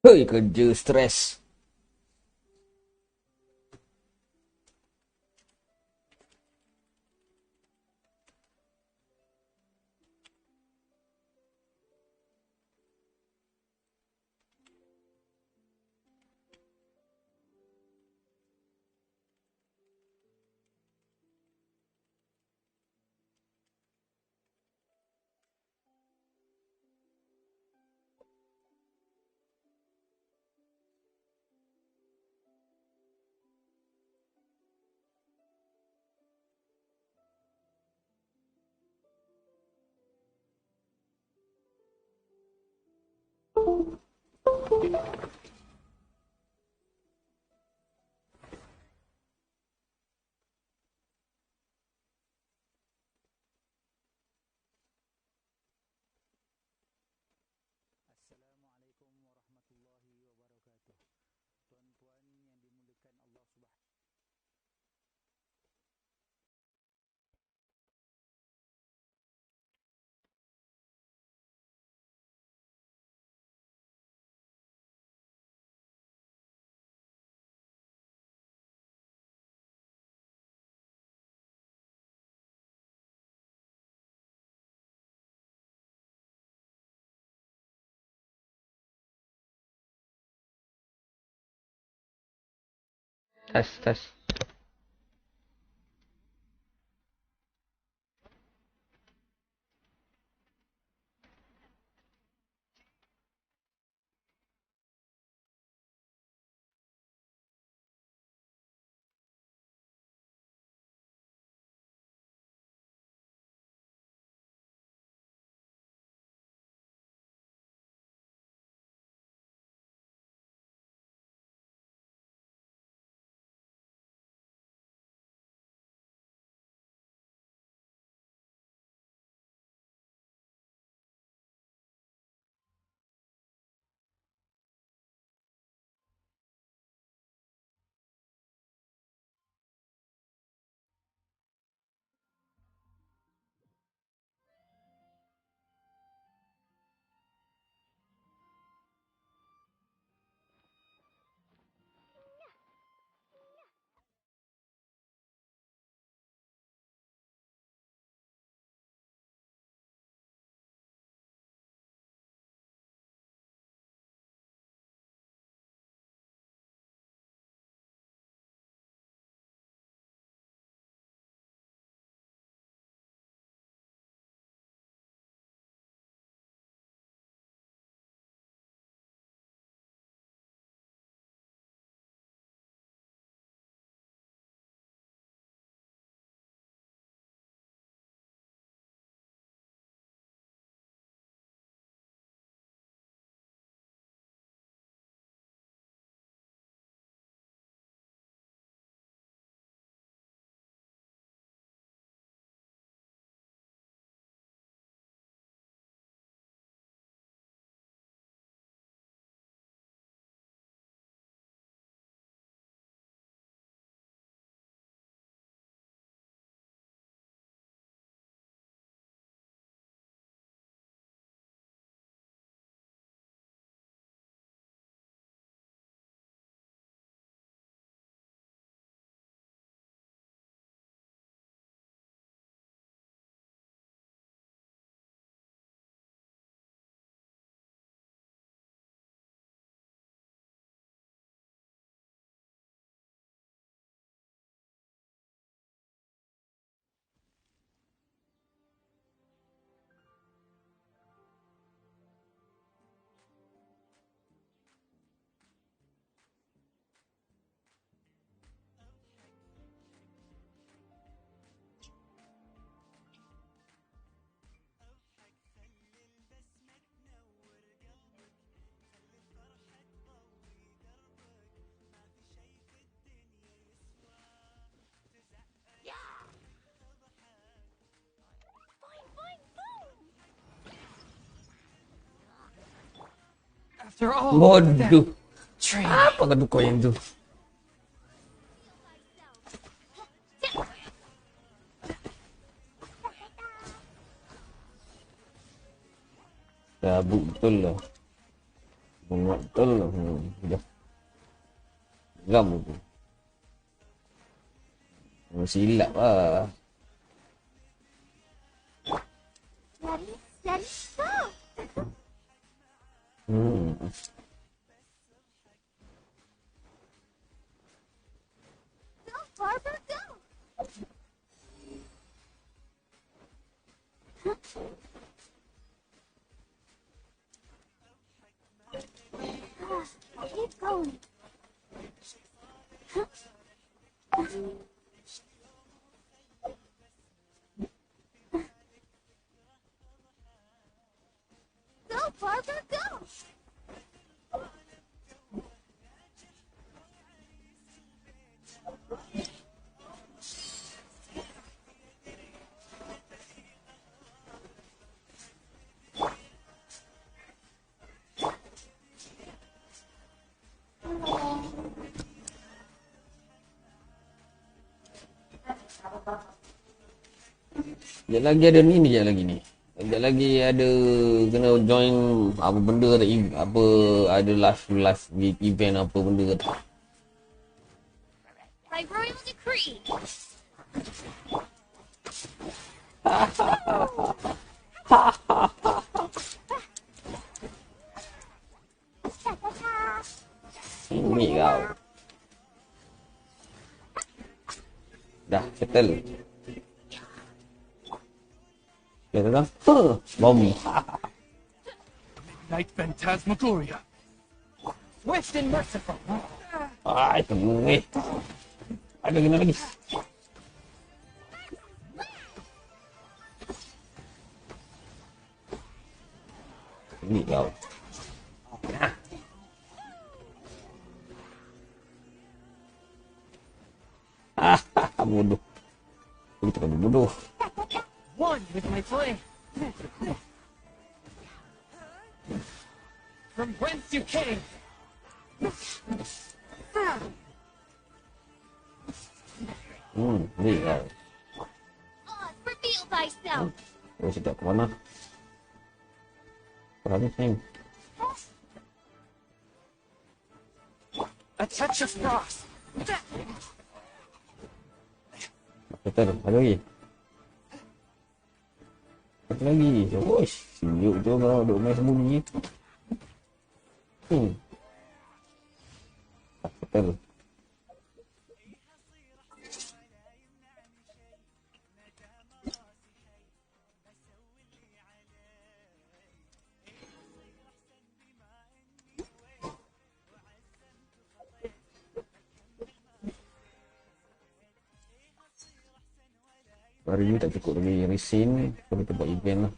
Hei, kerja stres. Tes, tes. After all, Waduh. train. Apa kata kau yang tu? Gabuk betul lah. Muat betul. Dah. Geram aku. Silap lah. Steady, steady, go! Hmm. Go, Barber, go! Keep going. Go, Barber, go! Sekejap lagi ada ni, sekejap lagi ni. Sekejap lagi ada kena join apa benda tak, apa ada live event apa benda tak. By royal decree. Ini kau. Dah settle. Dah dah. Bom. Night Phantasmagoria. Swift and merciful. Ai, tunggu eh. Ada kena lagi. Ini kau. Bodoh. Itu kan bodoh. One with my flame. From whence you came. Ni kau. Oz, reveal thyself. Oh, sedap ke mana? Perhatian sayang. A touch of frost. Betul, ada lagi. Satu lagi. Oish, sejuk tu kau duduk main sembunyi. Betul. Hari ni tak cukup lagi resin. So kita buat event lah.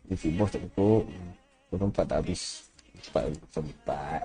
Defeat boss tak cukup. So tempat tak habis. Sempat.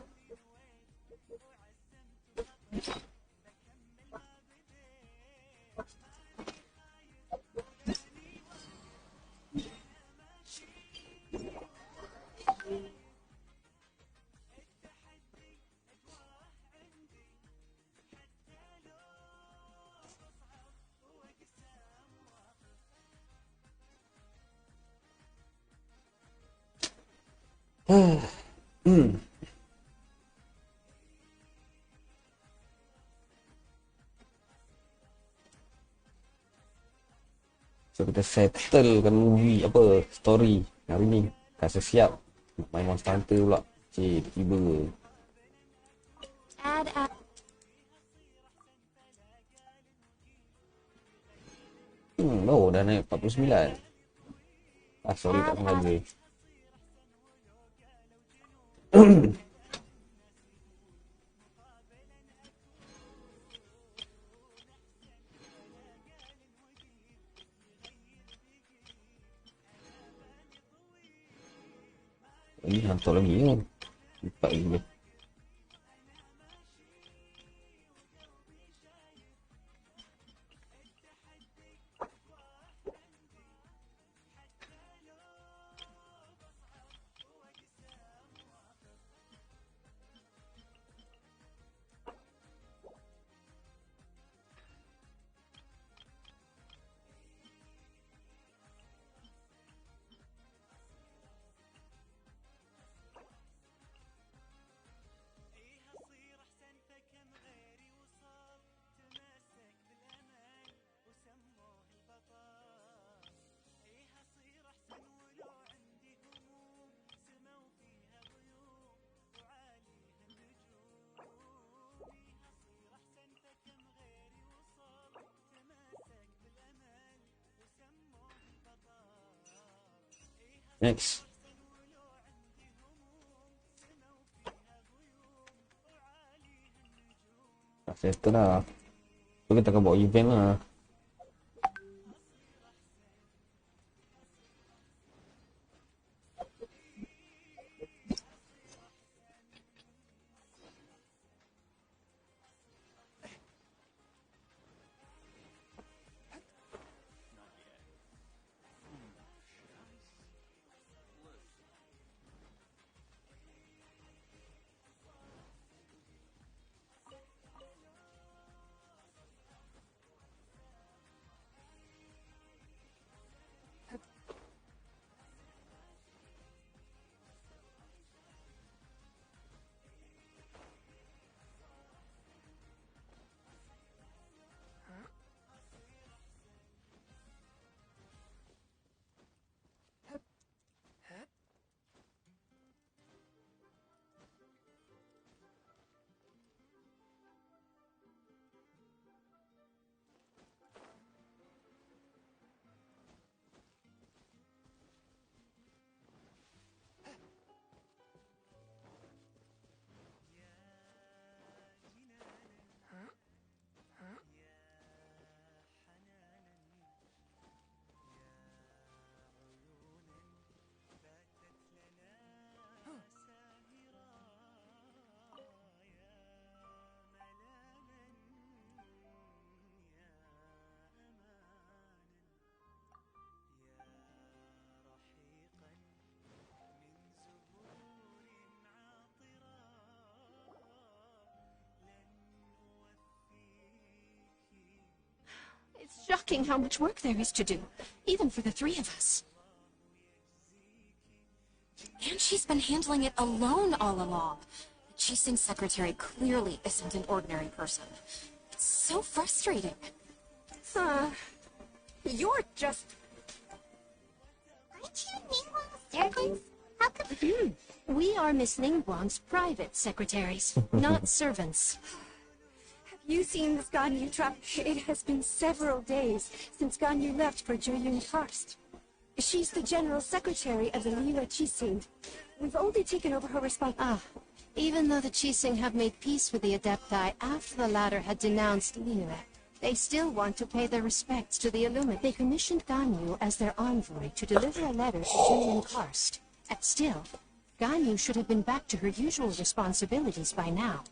So kita settlekan movie apa story hari ni. Rasa siap nak main Monster Hunter pula. Cik, tiba. Add up. Oh dah naik 49. Sorry tak sengaja. Ini hantar lagi ya. Empat lagi. Next. Tak settle lah. So kita akan buat event lah. It's shocking how much work there is to do, even for the three of us. And she's been handling it alone all along. The chasing secretary clearly isn't an ordinary person. It's so frustrating. You're just... Aren't you Ningguang's servants? How could... We are Miss Ningguang's private secretaries, not servants. Have you seen this Ganyu trap? It has been several days since Ganyu left for Jueyun Karst. She's the general secretary of the Liwa Qixing. We've only taken over her Even though the Qixing have made peace with the Adepti after the latter had denounced Liwa, they still want to pay their respects to the Illuminati. They commissioned Ganyu as their envoy to deliver a letter to Jueyun Karst. And still, Ganyu should have been back to her usual responsibilities by now.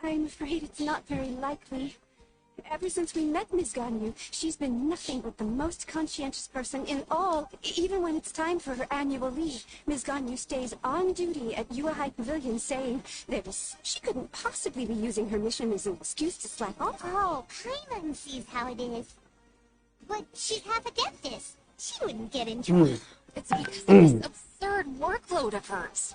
I'm afraid it's not very likely. Ever since we met Ms. Ganyu, she's been nothing but the most conscientious person in all. Even when it's time for her annual leave, Ms. Ganyu stays on duty at Yuahai Pavilion saying she couldn't possibly be using her mission as an excuse to slack off. Oh, Paimon sees how it is. But she's half Adeptus. She wouldn't get in trouble. It's because of this absurd workload of hers.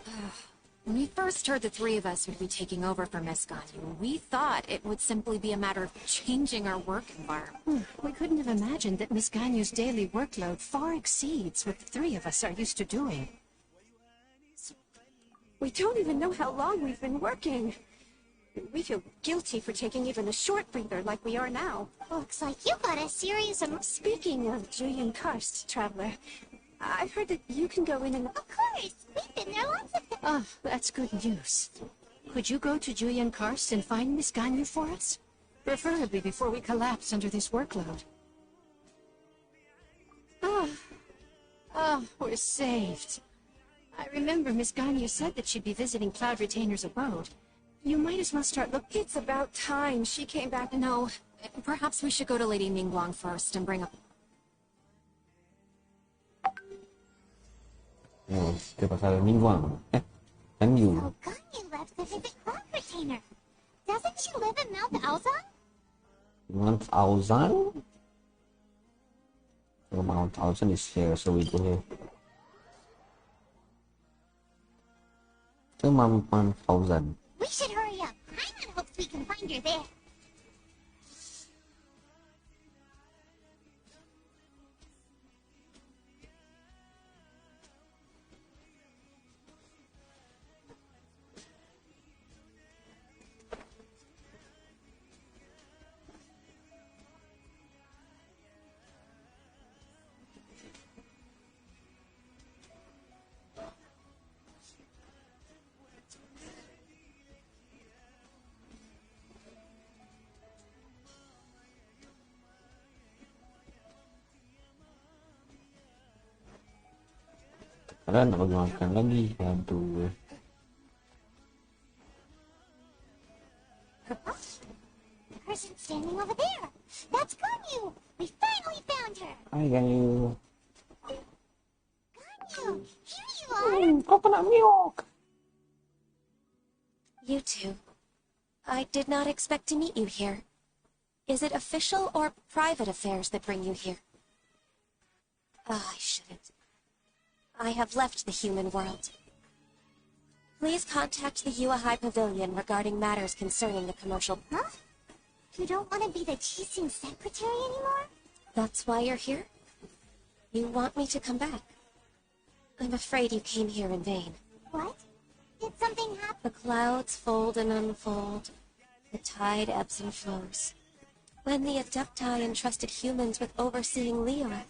When we first heard the three of us would be taking over for Miss Ganyu, we thought it would simply be a matter of changing our work environment. We couldn't have imagined that Miss Ganyu's daily workload far exceeds what the three of us are used to doing. We don't even know how long we've been working. We feel guilty for taking even a short breather like we are now. Looks like you got a serious Speaking of Jueyun Karst, Traveler, I've heard that you can go in and... Of course! We've been there lots of times. That's good news. Could you go to Jueyun Karst and find Miss Ganyu for us? Preferably before we collapse under this workload. We're saved. I remember Miss Ganyu said that she'd be visiting Cloud Retainer's abode. You might as well start looking. It's about time she came back. No, perhaps we should go to Lady Ningguang first and bring up... Kita pasal Ningguang. Ganyu. So Ganyu left to visit Cloud Retainer. Doesn't she live in Mount Aozan? Mount Aozan? So Mount Aozan is here, so we go here. So Mount Aozan. We should hurry up. Paimon hopes we can find her there. Padahal nak bagi makan lagi. Hantu. The person standing over there. That's Ganyu. We finally found her. Hai Ganyu. Ganyu, here you are. Kau nak milk. You two. I did not expect to meet you here. Is it official or private affairs that bring you here? I shouldn't. I have left the human world. Please contact the Yua High Pavilion regarding matters concerning the commercial... Huh? You don't want to be the teaching secretary anymore? That's why you're here? You want me to come back? I'm afraid you came here in vain. What? Did something happen? The clouds fold and unfold. The tide ebbs and flows. When the Adepti entrusted humans with overseeing Liyue,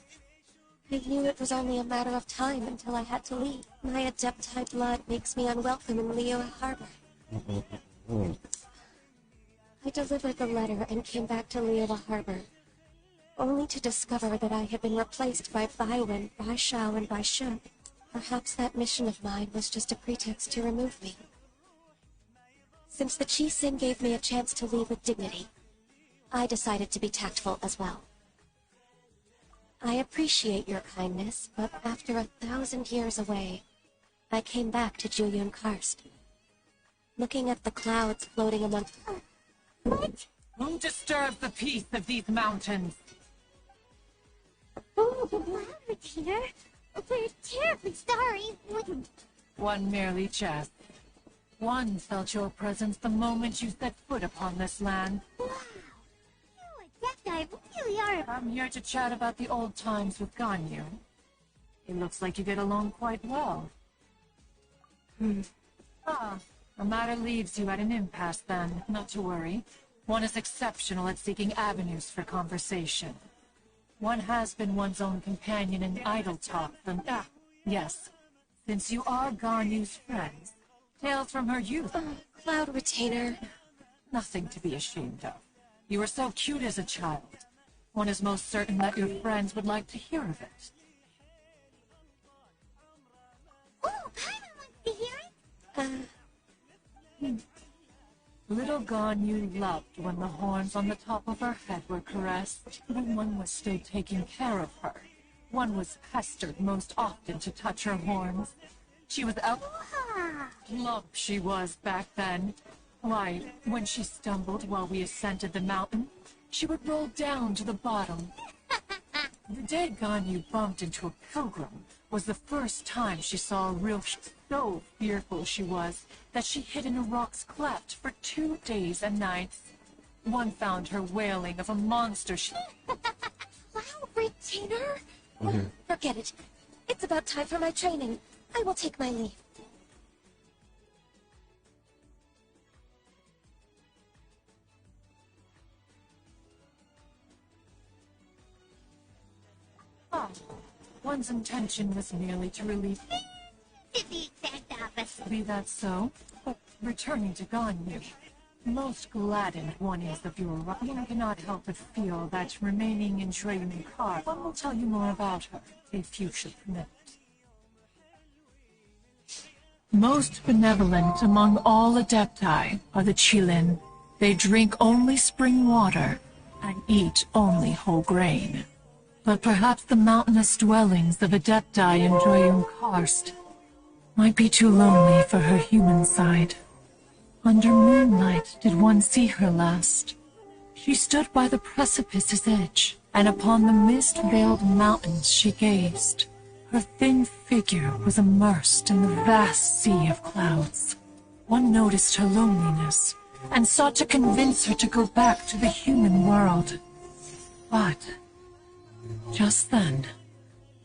I knew it was only a matter of time until I had to leave. My Adepti blood makes me unwelcome in Liyue Harbor. I delivered the letter and came back to Liyue Harbor, only to discover that I had been replaced by Baiwen, Baishao, and Baishu. Perhaps that mission of mine was just a pretext to remove me. Since the Qixing gave me a chance to leave with dignity, I decided to be tactful as well. I appreciate your kindness, but after 1,000 years away, I came back to Jueyun Karst. Looking at the clouds floating among... What? Who disturbs the peace of these mountains? Oh, wow, Tina. We're terribly sorry. One merely jest. One felt your presence the moment you set foot upon this land. Wow. You Adepti really are... I'm here to chat about the old times with Ganyu. It looks like you get along quite well. Ah, the matter leaves you at an impasse then. Not to worry. One is exceptional at seeking avenues for conversation. One has been one's own companion in idle talk from... yes. Since you are Ganyu's friends, tales from her youth. Cloud Retainer. Nothing to be ashamed of. You were so cute as a child. One is most certain that your friends would like to hear of it. Oh, Paimon wants to hear it. Little Ganyu loved when the horns on the top of her head were caressed. When one was still taking care of her, one was pestered most often to touch her horns. She was out... plump she was back then. Why, when she stumbled while we ascended the mountain, she would roll down to the bottom. The day Ganyu bumped into a pilgrim was the first time she saw a real... So fearful she was that she hid in a rock's cleft for 2 days and nights. One found her wailing of a monster she... Cloud Retainer? Forget it. It's about time for my training. I will take my leave. Ah, one's intention was merely to relieve... Did the exact opposite. Be that so, but returning to Ganyu, most gladdened one is of your arrival. One cannot help but feel that remaining in Jueyun Karst, one will tell you more about her, if you should permit. Most benevolent among all Adepti are the Qilin. They drink only spring water and eat only whole grain. But perhaps the mountainous dwellings of Adepti in Jueyun Karst might be too lonely for her human side. Under moonlight did one see her last. She stood by the precipice's edge, and upon the mist-veiled mountains she gazed. Her thin figure was immersed in the vast sea of clouds. One noticed her loneliness, and sought to convince her to go back to the human world. But just then,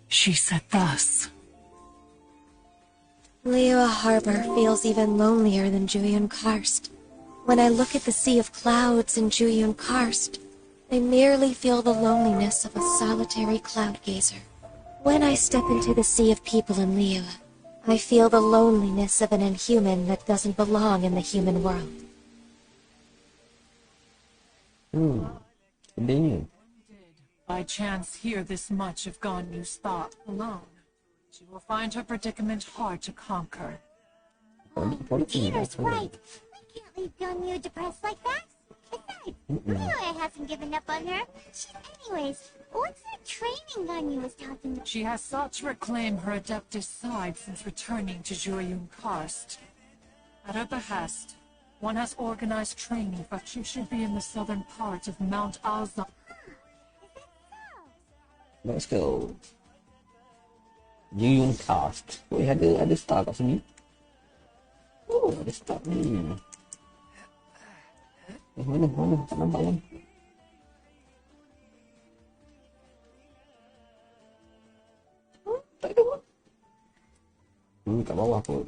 she said thus. Liyue Harbor feels even lonelier than Jueyun Karst. When I look at the sea of clouds in Jueyun Karst, I merely feel the loneliness of a solitary cloud gazer. When I step into the sea of people in Liyue, I feel the loneliness of an inhuman that doesn't belong in the human world. Sedihnya. By chance hear this much of Ganyu's thought alone. She will find her predicament hard to conquer. Peter's right. We can't leave Ganyu depressed like that. Besides, Liyue hasn't given up on her. Anyways, what's that training Ganyu was talking about? She has sought to reclaim her Adeptus side since returning to Jueyun Karst. At her behest, one has organized training for she should be in the southern part of Mount Alza. Let's go. Jueyun Karst. Weh, ada star kat sini. Oh, ada star ni. Mana? Tak nampak kan? Tak ada pun. Kat bawah pun.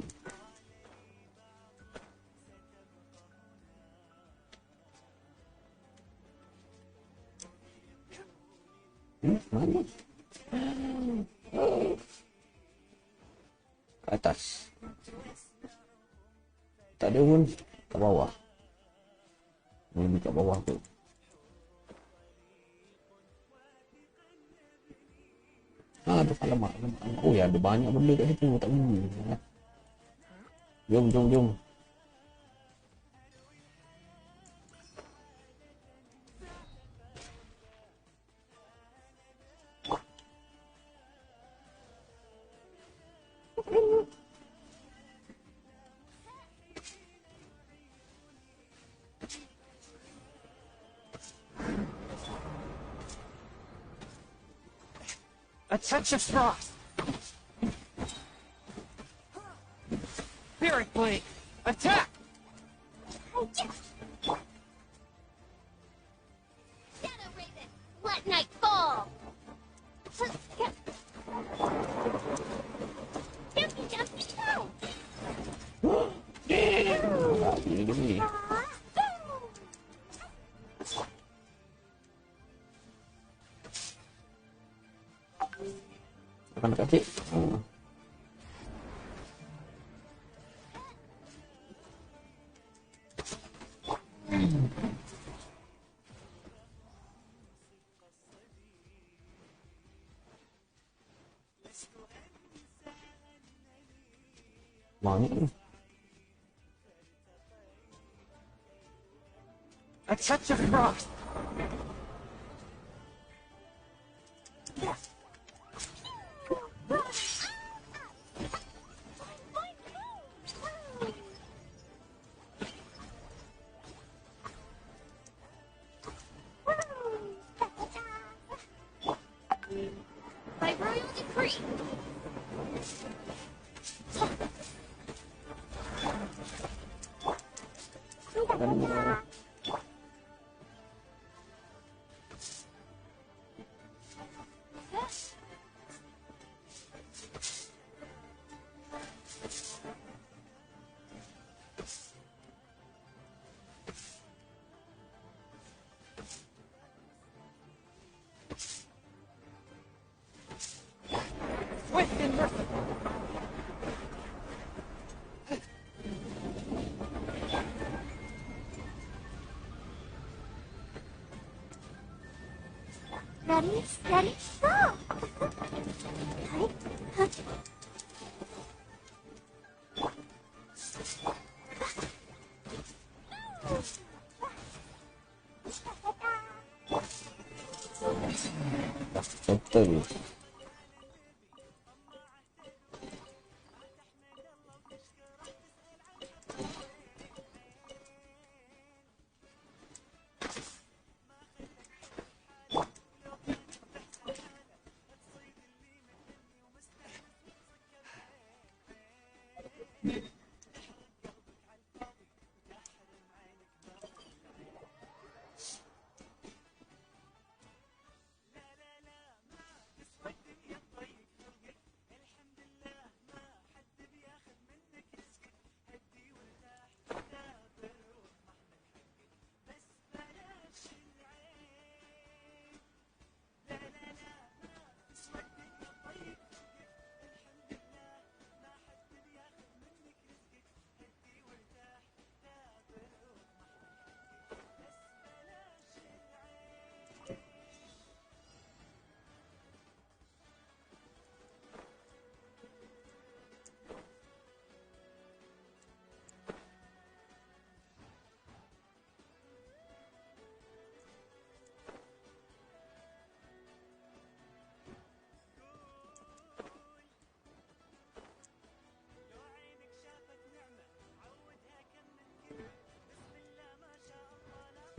Mana? Ke atas. Tak ada pun. Kat bawah. Ini kat bawah tu. Ada alamak. Oh ya, ada banyak benda kat situ. Tak bunyi. Jom. A touch of frost. Spirit blade. Attack! Shadow Raven, let night fall! Jumpy, go! Ini dia ni. Akan kaki. Mana ni? A touch of frost. By royal decree. Swift and merciful. Ready, steady, go! Betul.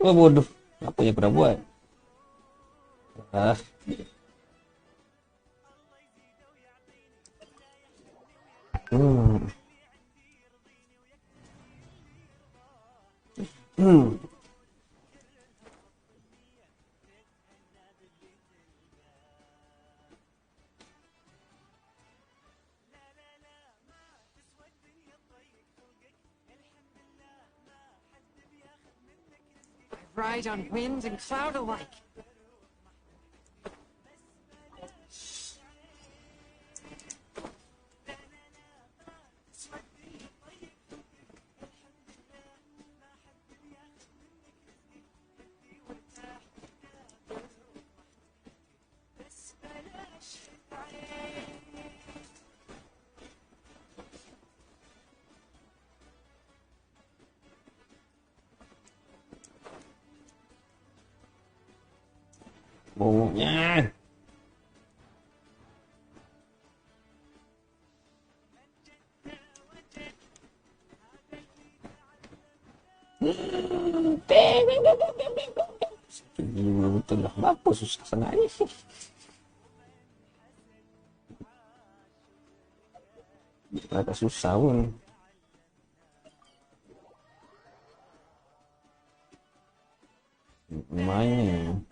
Oh bodoh. Apa yang aku dah buat? Ah. Hmm. Hmm. Ride on wind and cloud alike. Baunya. Gila betul lah. Apa susah sangat ni? Agak susah pun. Main.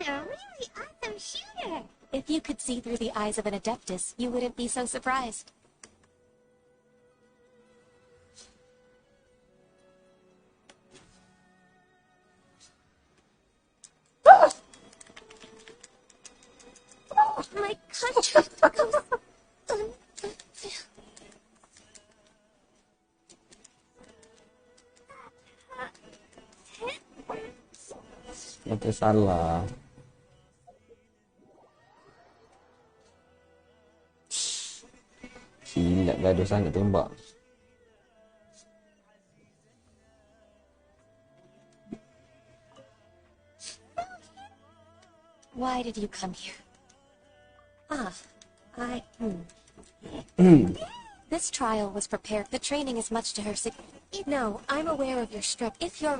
a really awesome shooter. If you could see through the eyes of an adeptus, you wouldn't be so surprised. My contract goes unfulfilled. Kata salah. Silat gaduh sangat tembak. Why did you come here? This trial was prepared. The training is much to her No, I'm aware of your strength. If you're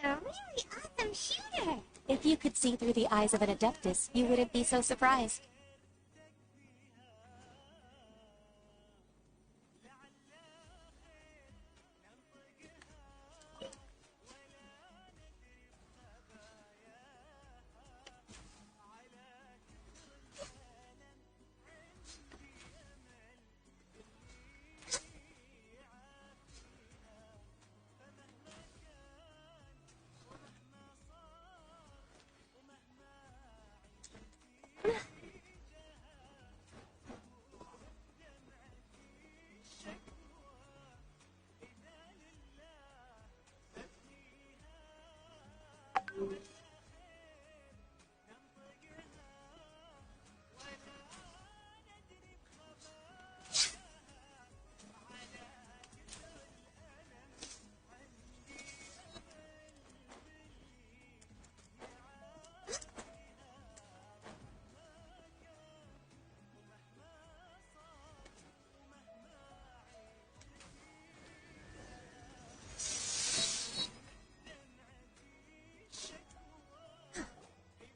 A really awesome shooter. If you could see through the eyes of an adeptus, you wouldn't be so surprised.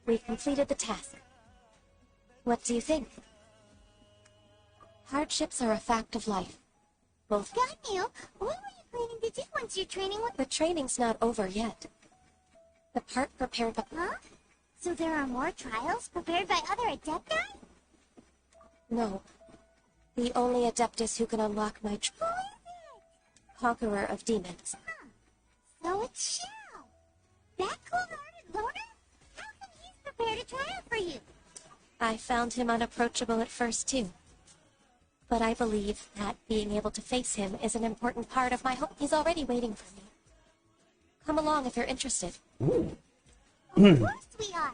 We've completed the task. What do you think? Hardships are a fact of life. Both. Ganyu, what were you planning to do once you're training with... The training's not over yet. The part prepared by... Huh? So there are more trials prepared by other adepti? No. The only adeptus who can unlock my Who is it? conqueror of demons. Huh. So it's Shao. That cold-hearted loner? How come he's prepared a trial for you? I found him unapproachable at first, too. But I believe that being able to face him is an important part of my hope. He's already waiting for me. Come along if you're interested. Of course we are.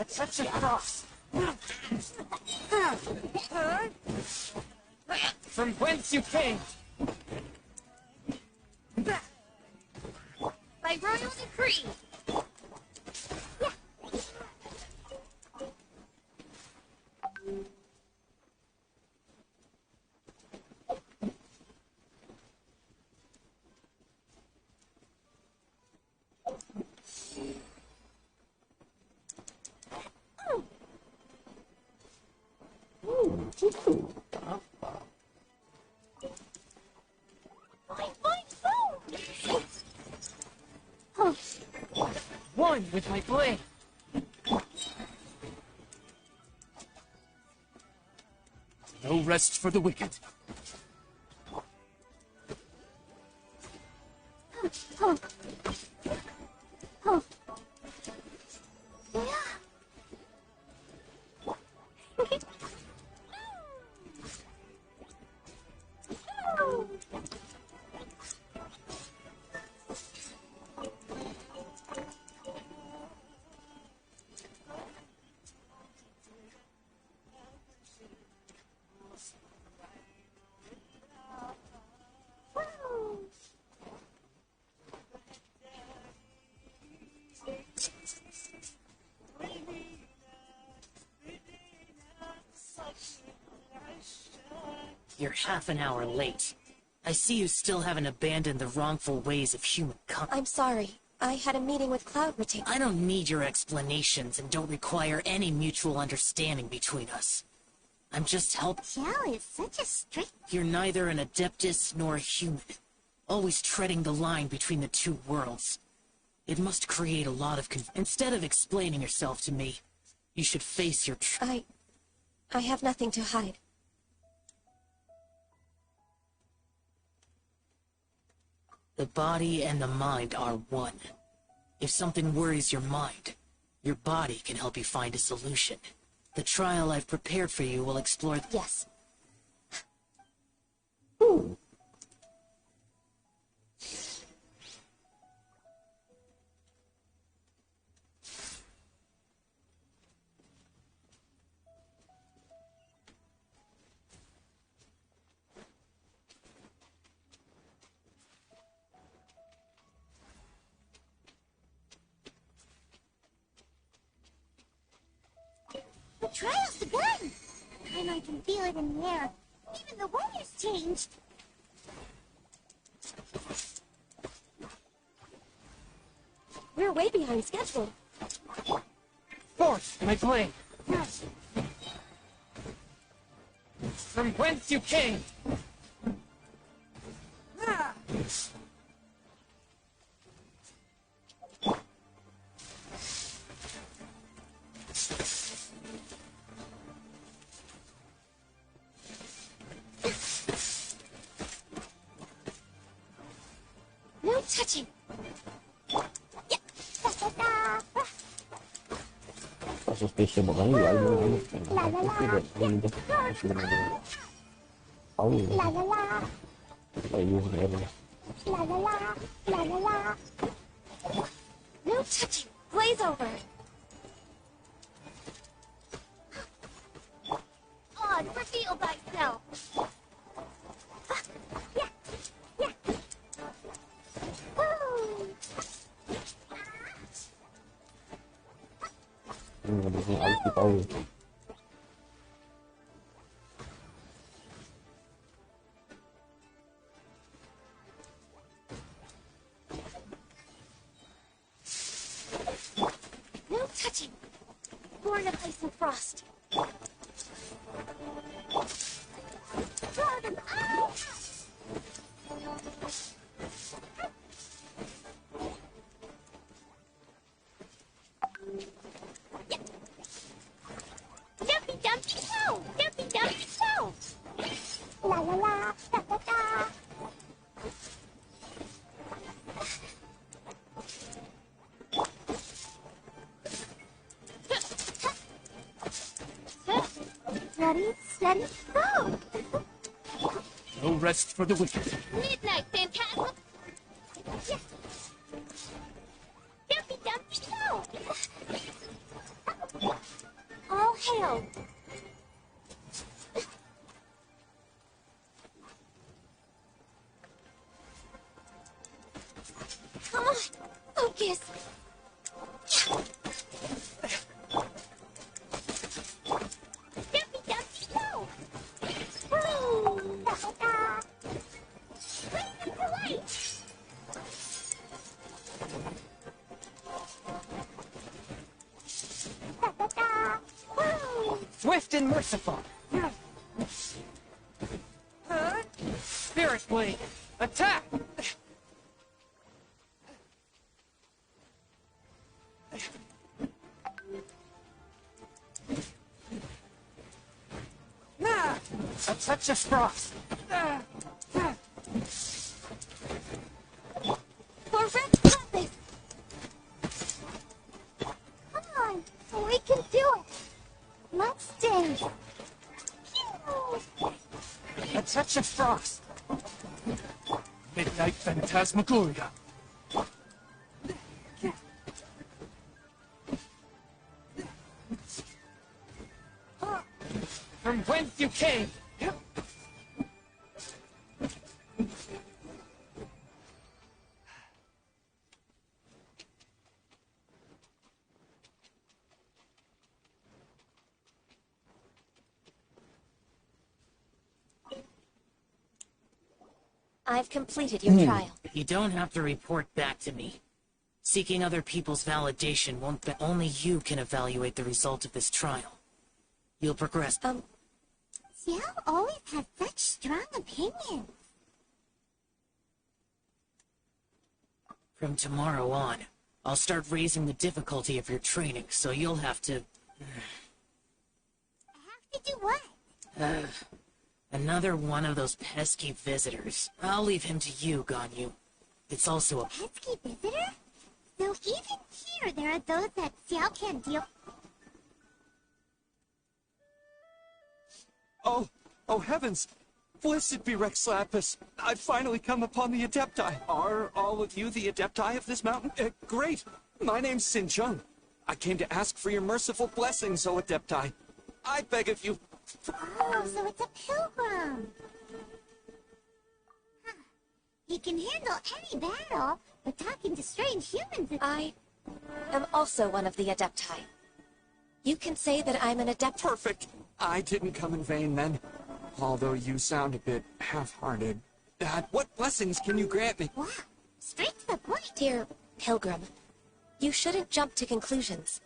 Such a cross. From whence you came? By royal decree. One with my blade. No rest for the wicked. You're half an hour late. I see you still haven't abandoned the wrongful ways of humankind. I'm sorry. I had a meeting with Cloud routine. I don't need your explanations and don't require any mutual understanding between us. I'm just helping. Xiao is such a strict... You're neither an Adeptus nor a human. Always treading the line between the two worlds. It must create a lot of Instead of explaining yourself to me, you should face your I have nothing to hide. The body and the mind are one. If something worries your mind, your body can help you find a solution. The trial I've prepared for you will explore... Yes. The trial's begun! And I can feel it in the air. Even the weather's changed. We're way behind schedule. Forth, my blade. From whence you came? No touching. Yeah. Da, da, da. Tak so special buat Ganyu lah. La la la. Ini je. Tahu. La la la. Ayo, ayo. La la la. La la la. No touching. Glaze over. On, reveal thyself. Yeah. Yeah. Woo. Ini aku tahu. No touching. Born of ice and frost. Draw them out. Yeah. Dumpy dumpy snow. Dumpy dumpy snow. La la la. Da da da. Ready, steady, go! No rest for the wicked. Midnight Phantasm! Yeah. Dumpy dumpy go! failed! Come on! Focus! Dumpy Dumpy, go! Woo! Da-da-da! Wait, wait! Da-da-da! Woo! Swift and merciful. Spirit Blade, attack! A touch of frost. For Red Puppet! Come on, we can do it! Let's dance! Pew! A touch of frost. Midnight Phantasmagoria. From whence you came. I've completed your trial. You don't have to report back to me. Seeking other people's validation won't be. Only you can evaluate the result of this trial. You'll progress. Xiao always has such strong opinions. From tomorrow on, I'll start raising the difficulty of your training, so you'll have to... Have to do what? Another one of those pesky visitors. I'll leave him to you, Ganyu. It's also a... Pesky visitor? So even here there are those that Xiao can't deal... Oh heavens! Blessed be Rex Lapis! I've finally come upon the Adepti. Are all of you the Adepti of this mountain? Great! My name's Sin Chung. I came to ask for your merciful blessings, O Adepti. I beg of you... Oh, so it's a pilgrim. Huh. He can handle any battle, but talking to strange humans is... I am also one of the Adepti. You can say that I'm an adept. Perfect! I didn't come in vain, then. Although you sound a bit half-hearted. What blessings can you grant me? Wow, straight to the point. Dear Pilgrim, you shouldn't jump to conclusions.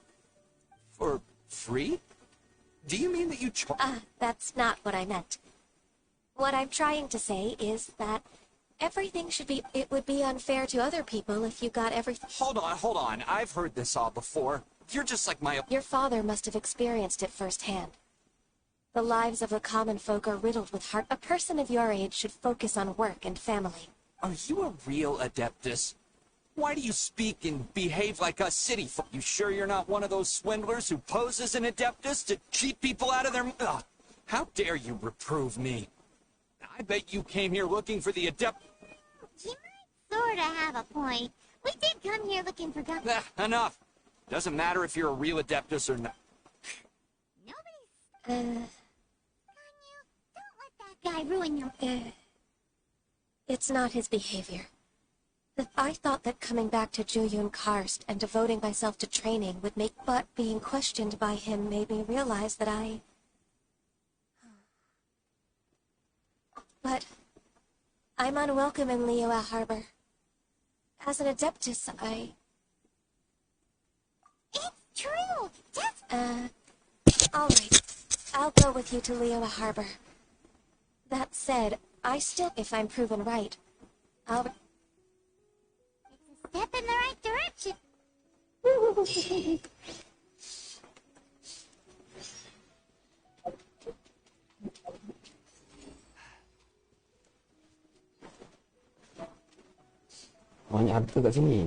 For free? Do you mean that you That's not what I meant. What I'm trying to say is that everything should be... It would be unfair to other people if you got everything... Hold on. I've heard this all before. You're just like my... Your father must have experienced it firsthand. The lives of the common folk are riddled with heart. A person of your age should focus on work and family. Are you a real Adeptus? Why do you speak and behave like us city folk? You sure you're not one of those swindlers who pose as an Adeptus to cheat people out of their... Ugh, how dare you reprove me? I bet you came here looking for the Adept... He might sorta have a point. We did come here looking for Ganyu. Enough. Doesn't matter if you're a real Adeptus or not. Nobody's... Ganyu, don't let that guy ruin your... It's not his behavior. I thought that coming back to Juyun Karst and devoting myself to training would make... But being questioned by him made me realize that I... But I'm unwelcome in Liyue Harbor. As an Adeptus, It's true! Just... Alright. I'll go with you to Liyue Harbor. That said, I still... If I'm proven right, I'll... It's a step in the right direction. Banyak harta kat sini.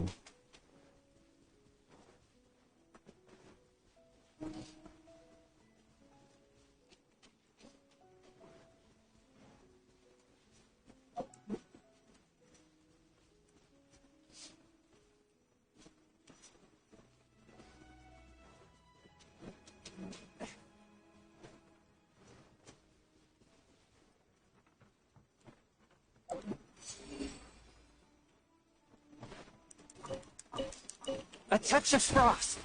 touch of frost.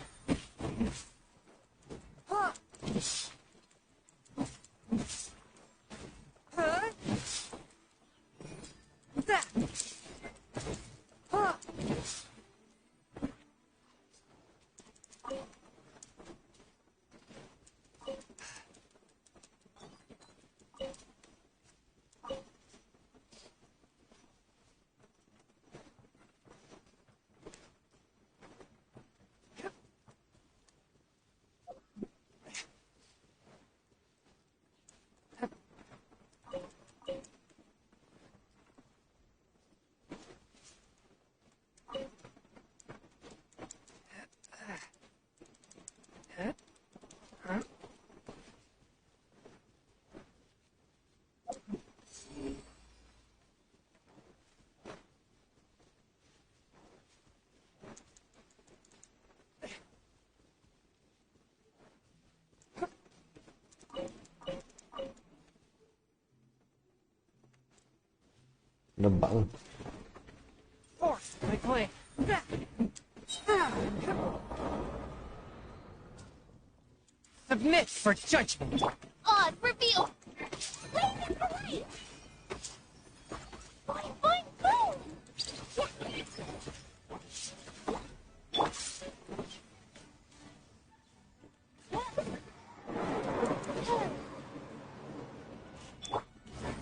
Lebak tu. Force my blade. Submit for judgment. Odd reveal. Wait, wait. Boing, boing, boom.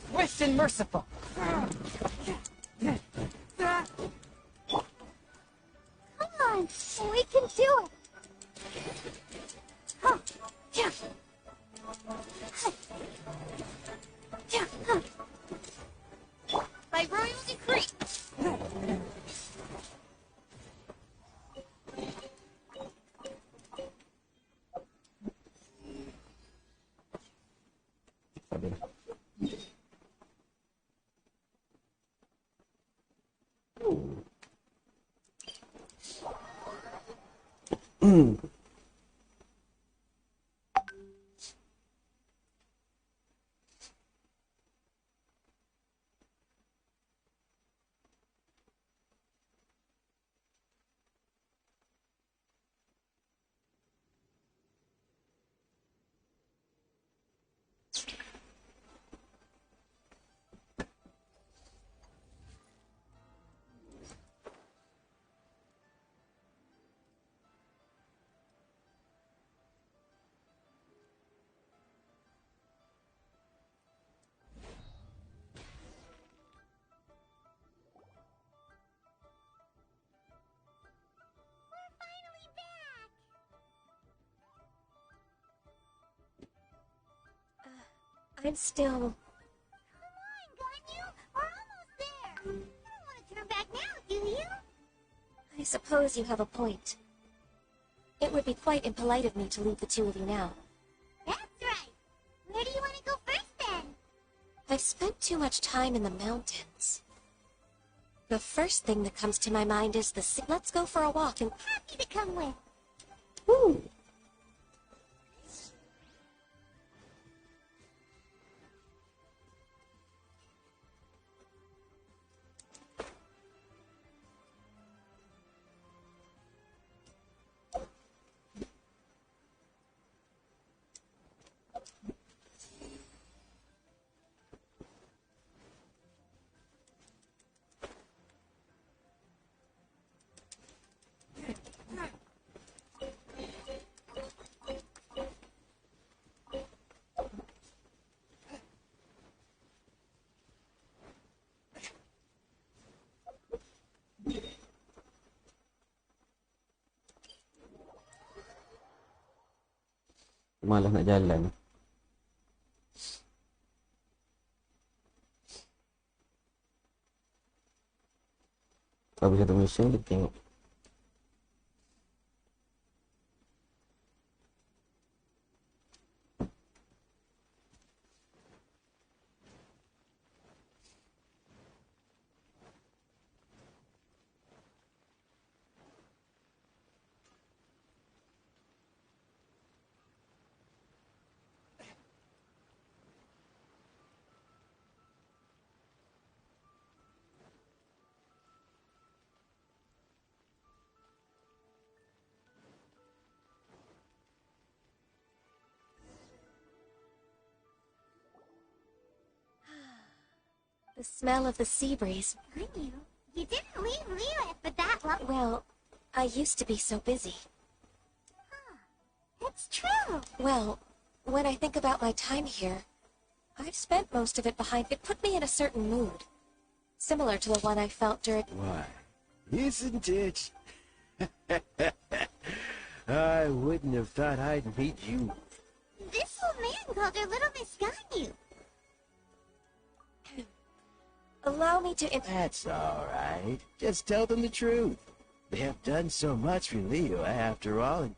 Swift and merciful. Come on, we can do it. Huh. Yeah. Yeah. Huh. By royal decree. I'm still... Come on, Ganyu. We're almost there. You don't want to turn back now, do you? I suppose you have a point. It would be quite impolite of me to leave the two of you now. That's right. Where do you want to go first, then? I've spent too much time in the mountains. The first thing that comes to my mind is let's go for a walk and... Happy to come with. Ooh. Malas nak jalan. Habis satu mission kita tengok. The smell of the sea breeze. Ganyu, you didn't leave Liyue for that long. Well, I used to be so busy. It's true. Well, when I think about my time here, I've spent most of it behind. It put me in a certain mood, similar to the one I felt during. Why, isn't it? I wouldn't have thought I'd meet you. This old man called her Little Miss Ganyu. Allow me to. That's all right. Just tell them the truth. They have done so much for Liyue after all, and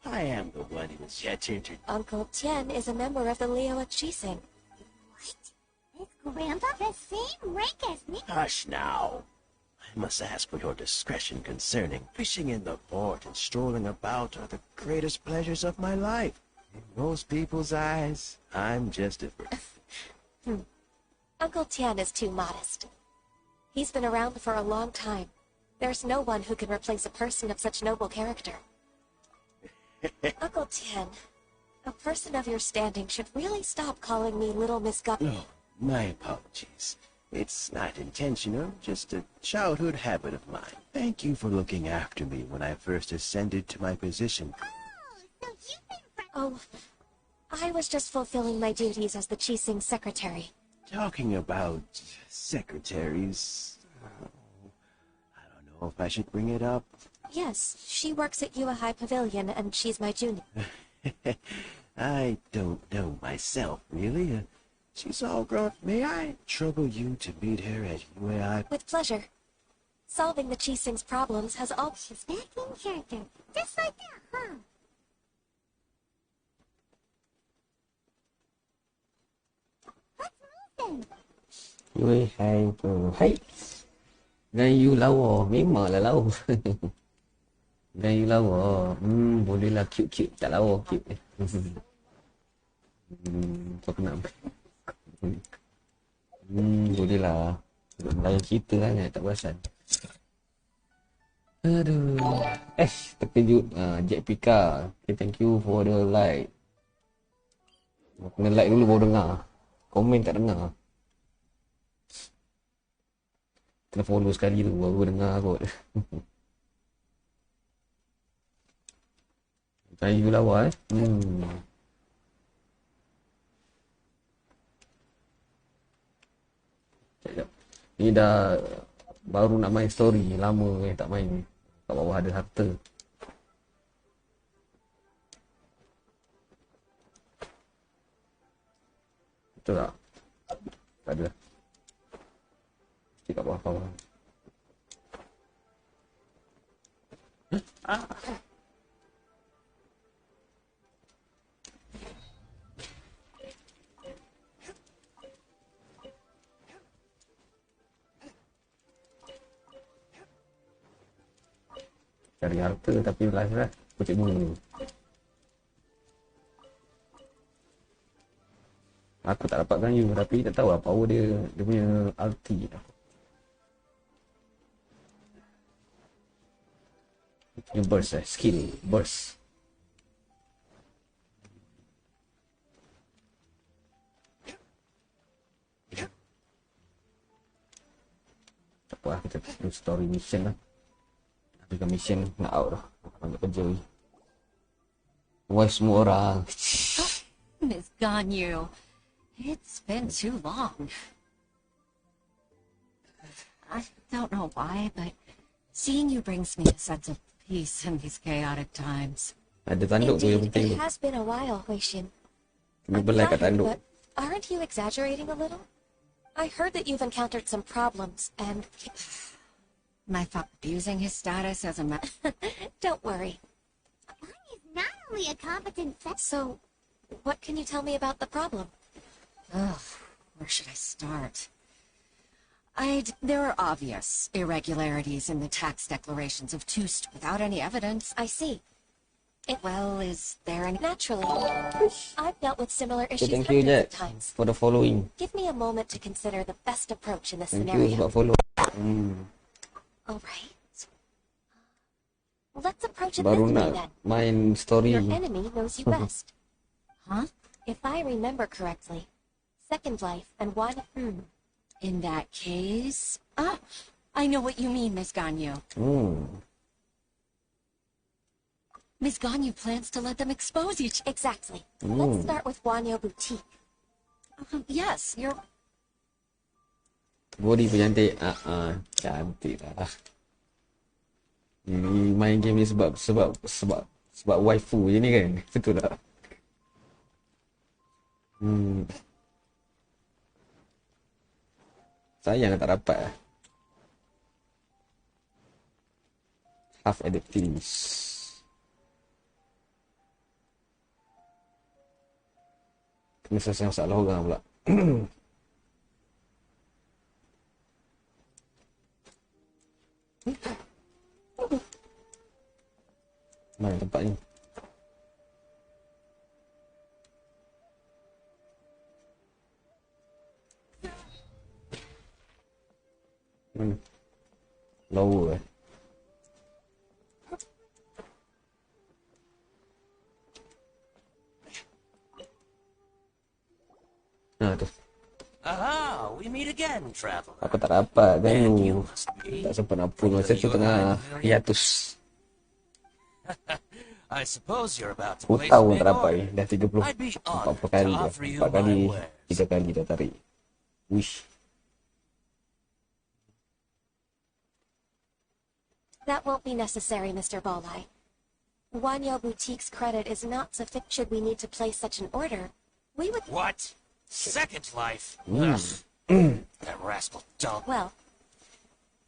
I am the one who was yet to introduce. Uncle Tien is a member of the Liyue Chising. His grandpa, the same rank as me. Hush now. I must ask for your discretion concerning fishing in the port and strolling about are the greatest pleasures of my life. In most people's eyes, I'm just a... Uncle Tien is too modest. He's been around for a long time. There's no one who can replace a person of such noble character. Uncle Tien, a person of your standing should really stop calling me Little Miss Ganyu. Oh, my apologies. It's not intentional, just a childhood habit of mine. Thank you for looking after me when I first ascended to my position. So you've been friends. Oh, I was just fulfilling my duties as the Chising secretary. Talking about secretaries, I don't know if I should bring it up. Yes, she works at Yua High Pavilion, and she's my junior. I don't know myself, really. She's all grown. May I trouble you to meet her at UAI? With pleasure. Solving the Chising's problems has all... She's back in character. Just like that, huh? Let's move then. Yui hai hai. Ganyu lawa, memanglah lawa. Ganyu lawa. Bolehlah cute. Tak lawa cute. Kau nak bolehlah. Lain cerita kan, tak perasan. Aduh. Terkejut. Jack Pika. Okay, thank you for the like. Kena like dulu baru dengar. Komen tak dengar. Kena follow sekali tu baru dengar kot. Kayu lawa Sekejap. Ni dah baru nak main story. Lama tak main. Kat bawah ada harta. Betul tak? Tak ada. Mesti kat bawah. Cari harta tapi last kucing bunga. Aku tak dapat Ganyu tapi tak tahu apa power dia punya ulti. Dia burst skill burst. Tak apa, kita do story mission lah. Habiskan mission nak out dah. Ambil kerja ni. Why semua orang? Miss Ganyu, it's been too long. I don't know why, but seeing you brings me a sense of peace in these chaotic times. Ada tanduk tu yang Indeed, penting it tu. has been a while, Huixin. Kena belai kat tanduk. But aren't you exaggerating a little? I heard that you've encountered some problems, and... My thought abusing his status as a Don't worry. Ganyu's not only a competent So, what can you tell me about the problem? Ugh, where should I start? There are obvious irregularities in the tax declarations of Toost without any evidence. I see. Is there any... Naturally. I've dealt with similar issues Thank you, hundreds of Jack, times. for the following. Give me a moment to consider the best approach in this Thank you scenario. sebab follow. All right. Let's approach it Baru this way nak then. main story. Your enemy knows you best. Huh? If I remember correctly, Second Life and one... In that case... Ah, I know what you mean, Miss Ganyu. Miss Ganyu plans to let them expose each... Exactly. Let's start with Wanyo Boutique. Yes, you're... Body pun cantik. Cantik lah. Ni main game ni sebab waifu je ni kan. Betul tak? Sayang tak dapat lah. Half adaptees. Kena selesai masalah orang pula. Mana tempat ni? Mana? Lower tu. Aha, we meet again, traveler. Aku tak dapat Ganyu. Tak sempat nak pull masa tu tengah hiatus. I suppose you're about to Aku place tahu a big tak dapat ni. order. Dah 30 I'd be 40 honored kali to dah. offer you 4 kali, my wares. 3 kali dah tarik. Wish. That won't be necessary, Mr. Bolai. Wanyo Boutique's credit is not sufficient. Should we need to place such an order, we would... What? Second Life? Mm. Ugh. That rascal dump. Well,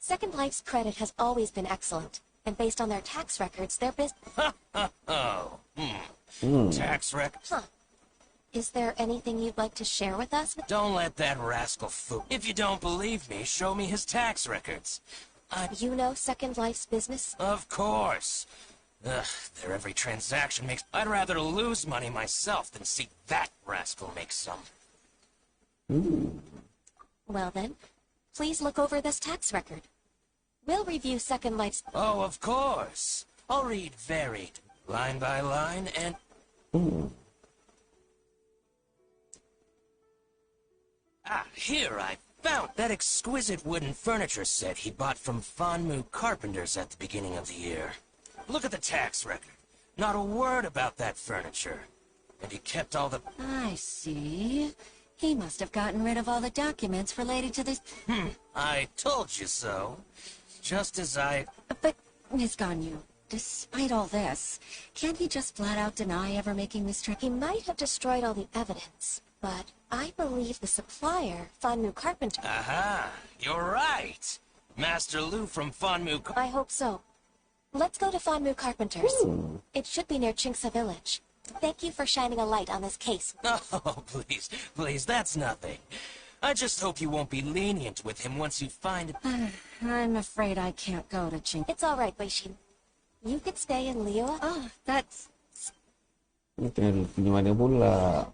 Second Life's credit has always been excellent, and based on their tax records, their business... Oh. Tax records? Huh. Is there anything you'd like to share with us? Don't let that rascal fool. If you don't believe me, show me his tax records. You know Second Life's business? Of course. Ugh, their every transaction makes... I'd rather lose money myself than see that rascal make some. Well then, please look over this tax record. We'll review Second Life's... Oh, of course. I'll read varied, line by line, and... Here I found that exquisite wooden furniture set he bought from Fanmu Carpenters at the beginning of the year. Look at the tax record. Not a word about that furniture. And he kept all the... I see. He must have gotten rid of all the documents related to this... I told you so. Just as I... But, Miss Ganyu, despite all this, can't he just flat out deny ever making this trip? He might have destroyed all the evidence, but I believe the supplier, Fanmu Carpenter... Aha! You're right! Master Lu from Fanmu... I hope so. Let's go to Fanmu Carpenters. It should be near Chinksa Village. Thank you for shining a light on this case. Oh, please, that's nothing. I just hope you won't be lenient with him once you find it. I'm afraid I can't go to Chink. It's all right, Weishin. You could stay in Liyue. Oh, that's... Ni tengah pergi mana pula?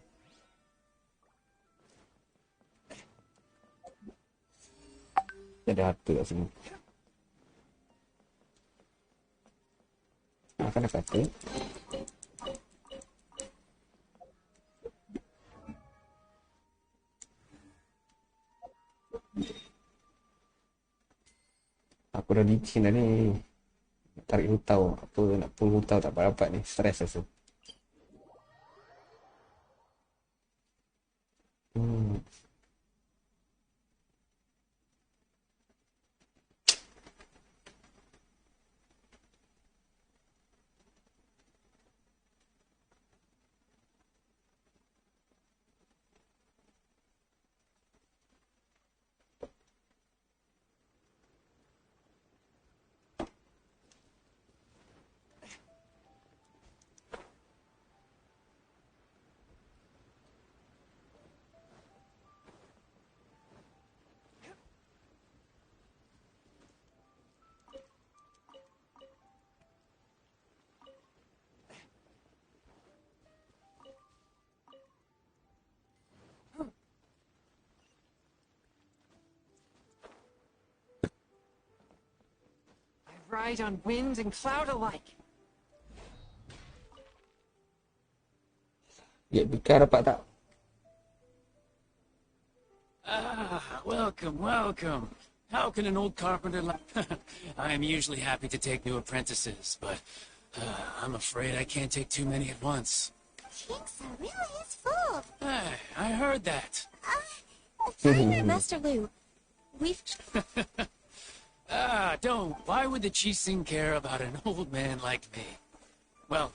Ada harta kat sini. Akan ada kata. Aku dah licin dah ni. Tarik hutau. Apa nak pull hutau tak dapat ni. Stress rasa. Ride on wind and cloud alike. Ya, Bika dapat tak? Welcome, welcome. How can an old carpenter like... I am usually happy to take new apprentices, but I'm afraid I can't take too many at once. Jinx really is full. Hey, I heard that. Master Lu, we've... Don't. Why would the Chising care about an old man like me? Well...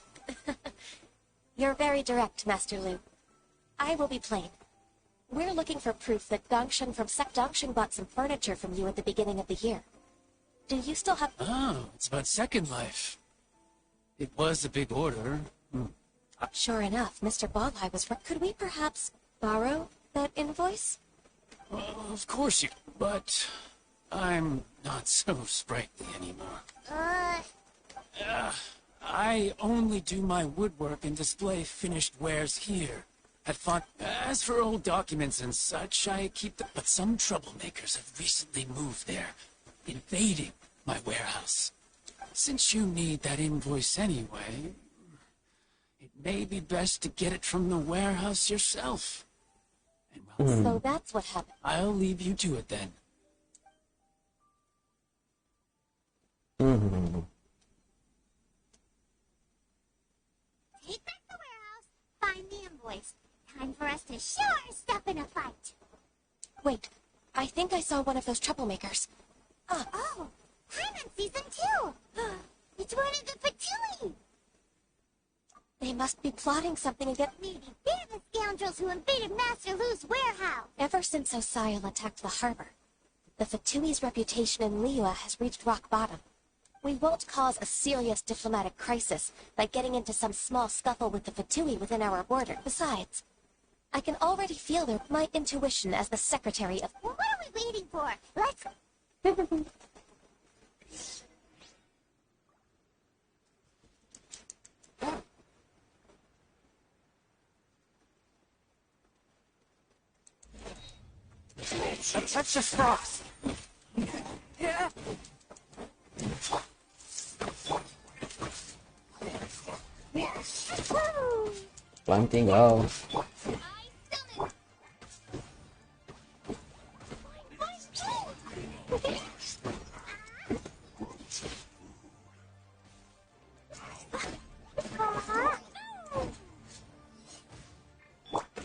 You're very direct, Master Lu. I will be plain. We're looking for proof that Genshin from Genshin bought some furniture from you at the beginning of the year. Do you still have... Oh, it's about Second Life. It was a big order. Sure enough, Mr. Balhai was right. Could we perhaps borrow that invoice? Well, of course you... But... I'm not so sprightly anymore. I only do my woodwork and display finished wares here. At fun. As for old documents and such, I keep them. But some troublemakers have recently moved there, invading my warehouse. Since you need that invoice anyway, it may be best to get it from the warehouse yourself. And well, So that's what happened. I'll leave you to it then. Take back the warehouse, find the invoice. Time for us to show our stuff in a fight. Wait, I think I saw one of those troublemakers. Oh, Paimon sees them too. It's one of the Fatui. They must be plotting something against... Maybe they're the scoundrels who invaded Master Lu's warehouse. Ever since Osial attacked the harbor, the Fatui's reputation in Liyue has reached rock bottom. We won't cause a serious diplomatic crisis by getting into some small scuffle with the Fatui within our border. Besides, I can already feel my intuition as the secretary of... Well, what are we waiting for? Let's... That's just frost. Yeah. Planting kau.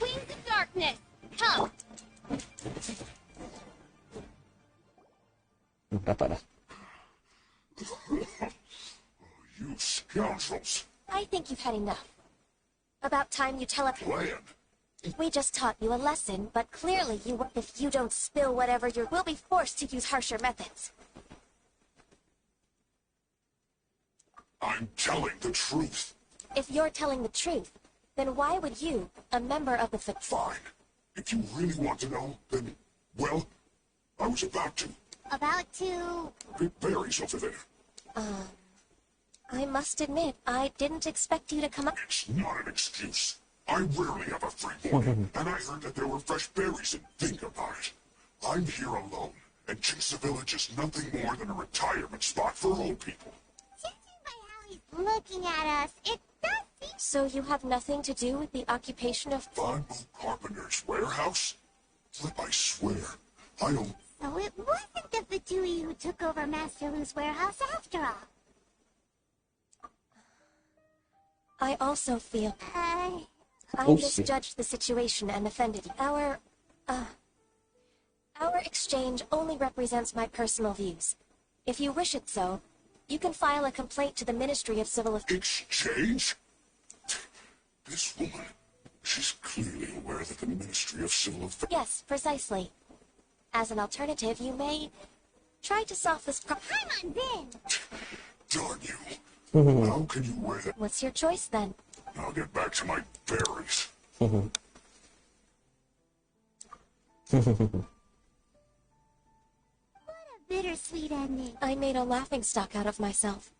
Wings of darkness, come. Dapat dah. You scoundrels. I think you've had enough. About time you tell us... Plan. We just taught you a lesson, but clearly if you don't spill whatever we'll be forced to use harsher methods. I'm telling the truth. If you're telling the truth, then why would you, a member of the Fine. If you really want to know, then, well, I was about to. About to... Pick berries over there. I must admit, I didn't expect you to come up... It's not an excuse. I rarely have a free morning, and I heard that there were fresh berries, and think about it. I'm here alone, and Chisa Village is nothing more than a retirement spot for old people. Judging by how he's looking at us, it does seem... So you have nothing to do with the occupation of... Bamboo Carpenter's warehouse? Flip, I swear, I don't... So it wasn't the Fatui who took over Master Lu's warehouse after all. I also feel... I Oh, misjudged the situation and offended you. Our exchange only represents my personal views. If you wish it so, you can file a complaint to the Ministry of Civil Affairs. Exchange? This woman, she's clearly aware that the Ministry of Civil Affairs... Yes, precisely. As an alternative, you may try to solve this problem. I'm on then. Darn you. How can you wear that? What's your choice, then? I'll get back to my berries. What a bittersweet ending. I made a laughingstock out of myself.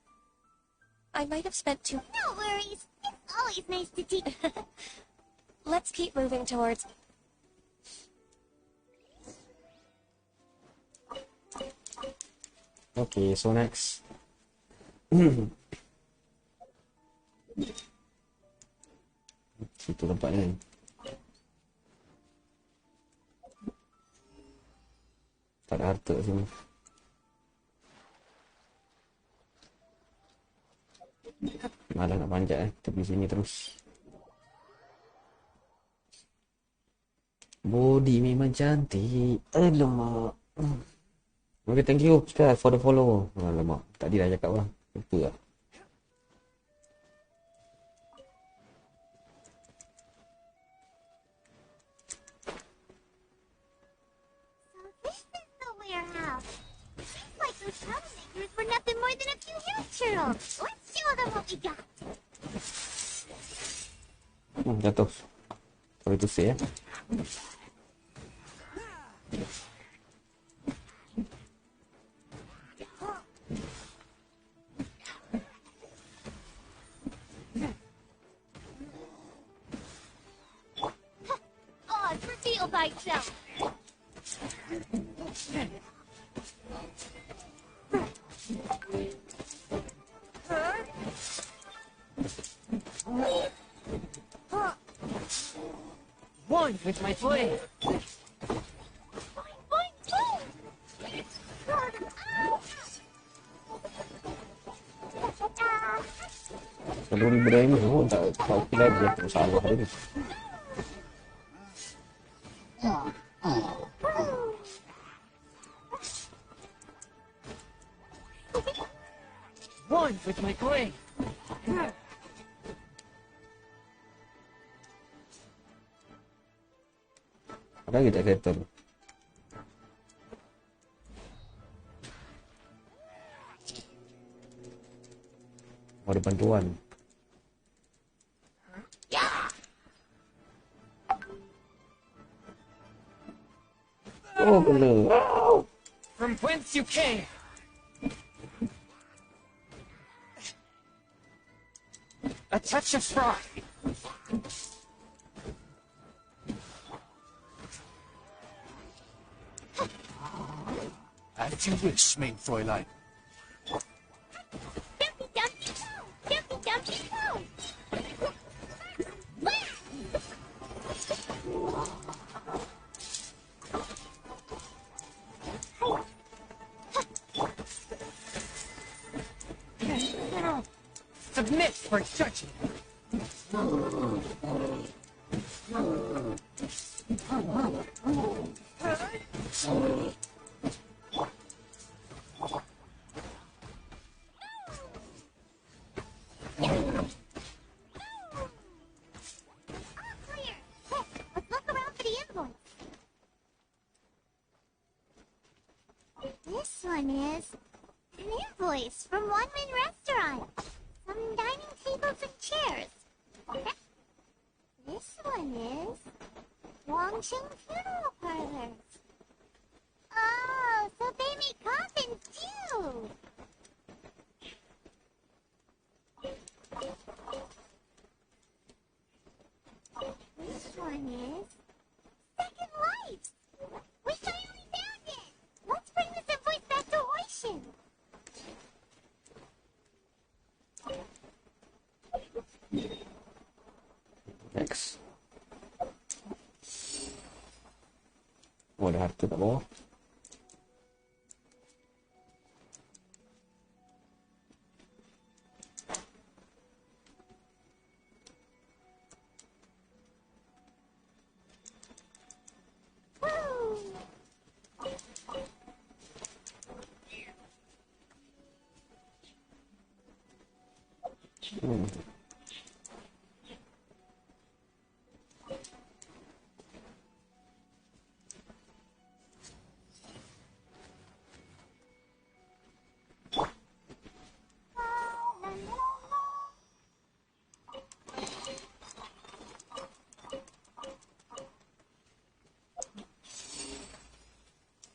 I might have spent too... No worries. It's always nice to teach. Let's keep moving towards... Okay, so next. Situ tempat ni. Tak ada harta kat sini. Malah nak panjat kita pergi sini terus. Body memang cantik. Alamak. Okay, thank you Ustaz for the follow. Alamak, tadi dah cakap lah. Lupa lah. Those troublemakers were nothing more than a few hill turtles. Let's show them what we got. Jatuh. Sorry to say, ya. Oh, it's revealed by itself. One with my blade. Sebelum berani semua tak okey lagi aku salah dia. One with my blade. Ada lagi tak settle? Ada bantuan. Oh, kena. From whence you came. A touch of froth. As you wish, main Fräulein. Dumpy dumpy go! Dumpy dumpy go! Submit for judgment. This one is an invoice from One Man Restaurant. Some dining tables and chairs. This one is Wangcheng Funeral Parlors. Oh, so they make coffins too. This one is Second Life. Wish I only found it. Let's bring this invoice back to Oishin. Next. Oh, ada harta kat bawah.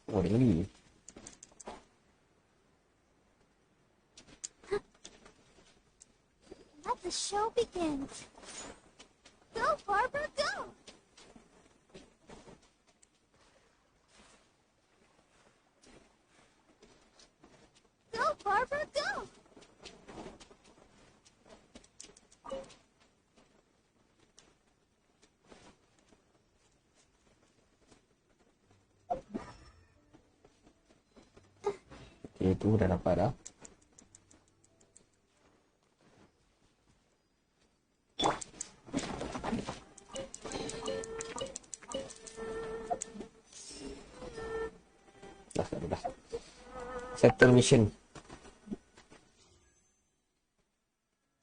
Oh, ada lagi. Let the show begin. Go, Barbara, go! Go, Barbara, go! Okay, tu dah dapat dah. Dah. Settle mission.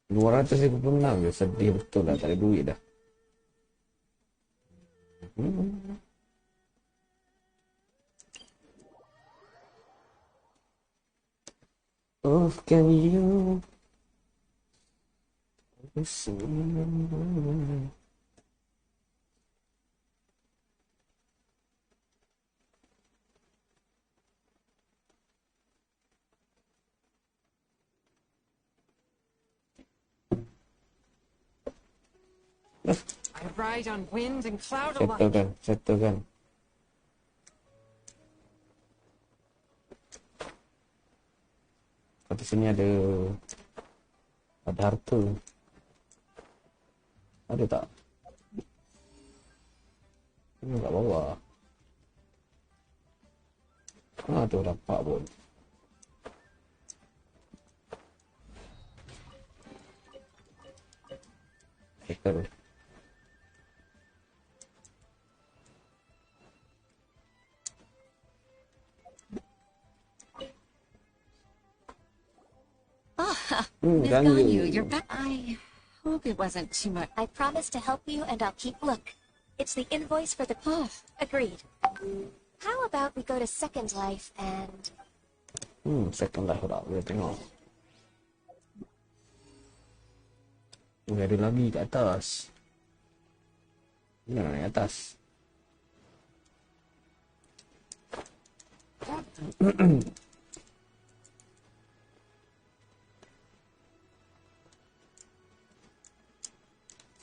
256 je, sedih betul lah, tak ada duit dah. Oh, can you listen? I ride on wind and cloud alike. Settlekan. Kat sini ada harta. Ada tak? Ini kat bawah. Tu dapat pun. Settle. Miss Ganyu, you're back. I hope it wasn't too much. I promise to help you, and I'll keep. Look, it's the invoice for the. Agreed. How about we go to Second Life and. Second Life tak boleh tengok. Ada lagi kat atas. Ni nak naik atas.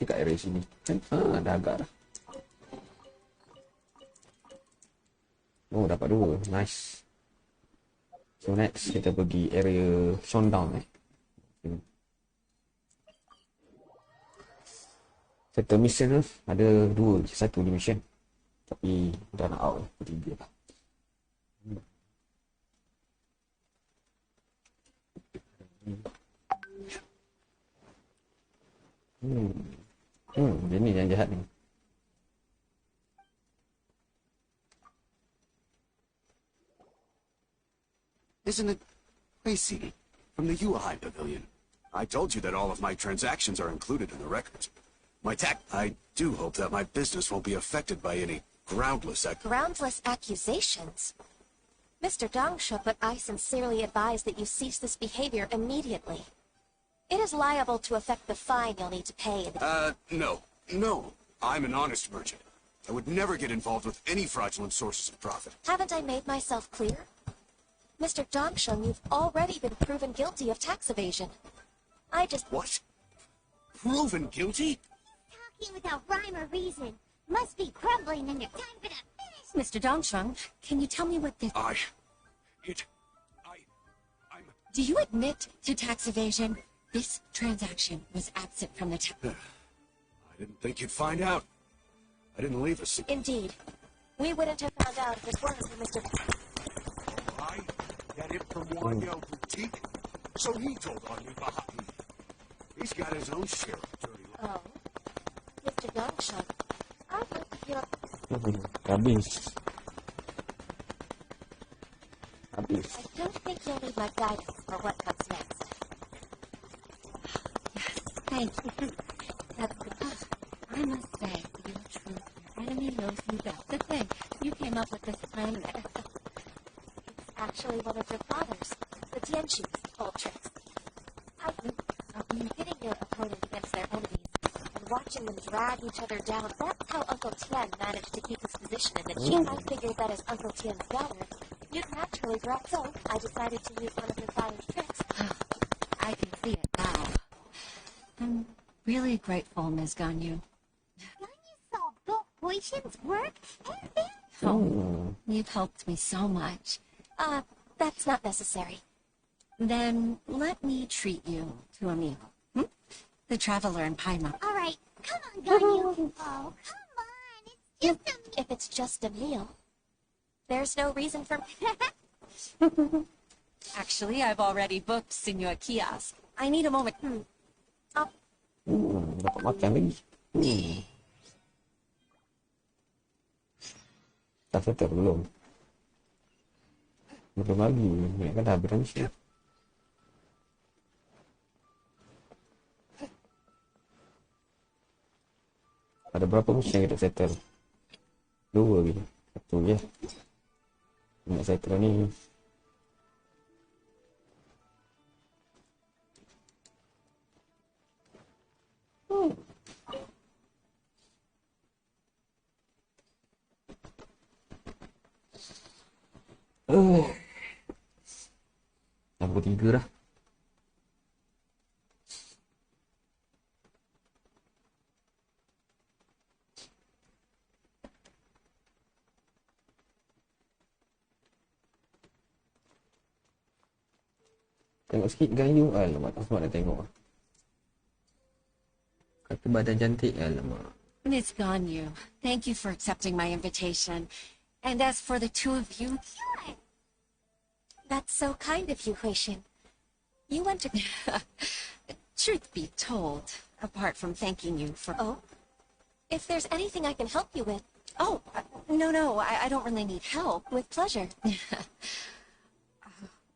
Kat area sini kan? Dah agak dah. Oh, dapat 2. Nice. So next kita pergi area showdown Settle mission ada 2 je, 1 mission. Tapi dah nak out ketiga lah. Dia ni yang jahat ni. Isn't it Tracy from the UI Pavilion? I told you that all of my transactions are included in the records. I do hope that my business won't be affected by any groundless accusations? Mr. Dongsha, but I sincerely advise that you cease this behavior immediately. It is liable to affect the fine you'll need to pay. No. I'm an honest merchant. I would never get involved with any fraudulent sources of profit. Haven't I made myself clear? Mr. Dongsha, you've already been proven guilty of tax evasion. What? Proven guilty? Talking without rhyme or reason. Must be grumbling and your time for that finish. Mr. Dongsha, can you tell me what this... Do you admit to tax evasion? This transaction was absent from the tax... I didn't think you'd find out. I didn't leave us. Indeed. We wouldn't have found out if it weren't for Mr. I get it from Wanyo Boutique? So he told on me behind me. He's got his own share of dirty luck. Oh. Mr. Dongsha, I hope you're... Habis. I don't think you'll need my guidance for what comes next. Yes, thank you. I must say, you're true. Your enemy knows you best. The thing, you came up with this plan. It's actually one of your father's, the Genshin's old tricks. I think pitting your opponent against their enemies and watching them drag each other down, that's how Uncle Tien managed to keep his position in the chief. I figured that as Uncle Tien's daughter, you'd naturally drop, so I decided to use one of your father's tricks. I can see it now. I'm really grateful, Ms. Ganyu. Ganyu saw both potions work and then... Oh, you've helped me so much. That's not necessary. Then let me treat you to a meal. The Traveler in Paimon. All right, come on, Ganyu. Oh, come on. It's just a... If it's just a meal, there's no reason for... Actually, I've already booked Senor Kiosk. I need a moment. Dapat makan lagi. Tak settle belum. Belum lagi. Ni kan dah habis mission. Ada berapa mission yang kita settle? 2 gitu. 1 je. Nak settle ni. Dah pukul 3 dah. Tengok sikit Ganyu. Alamak, tak sempat nak tengok. Kata badan cantik. Alamak. Miss Ganyu, thank you for accepting my invitation. And as for the two of you... That's so kind of you, Huishin. You went to... Truth be told, apart from thanking you for... Oh? If there's anything I can help you with... Oh, no, I don't really need help. With pleasure.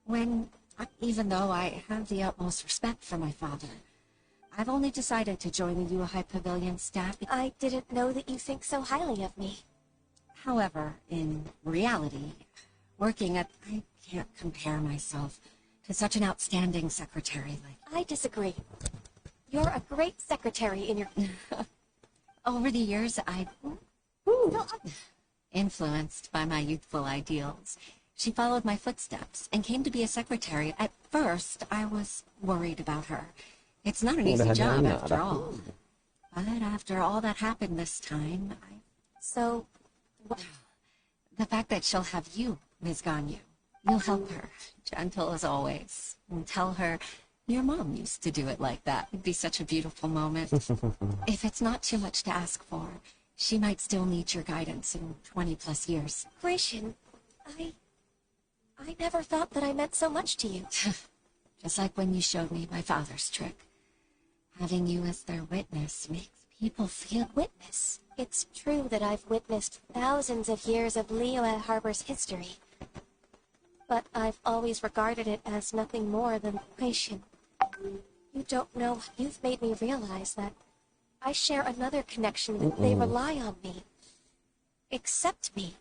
Even though I have the utmost respect for my father, I've only decided to join the Yuhai Pavilion staff. I didn't know that you think so highly of me. However, in reality, I can't compare myself to such an outstanding secretary like... I disagree. You're a great secretary in your... Over the years, influenced by my youthful ideals, she followed my footsteps and came to be a secretary. At first, I was worried about her. It's not an easy job, after all. But after all that happened this time, So... The fact that she'll have you, Ms. Ganyu. You'll help her, gentle as always. And tell her, your mom used to do it like that. It'd be such a beautiful moment. If it's not too much to ask for, she might still need your guidance in 20+ years. Huishin, I never thought that I meant so much to you. Just like when you showed me my father's trick. Having you as their witness makes people feel... Witness? It's true that I've witnessed thousands of years of Liyue Harbor's history. But I've always regarded it as nothing more than Huishin. You don't know, you've made me realize that I share another connection that they rely on me. Accept me.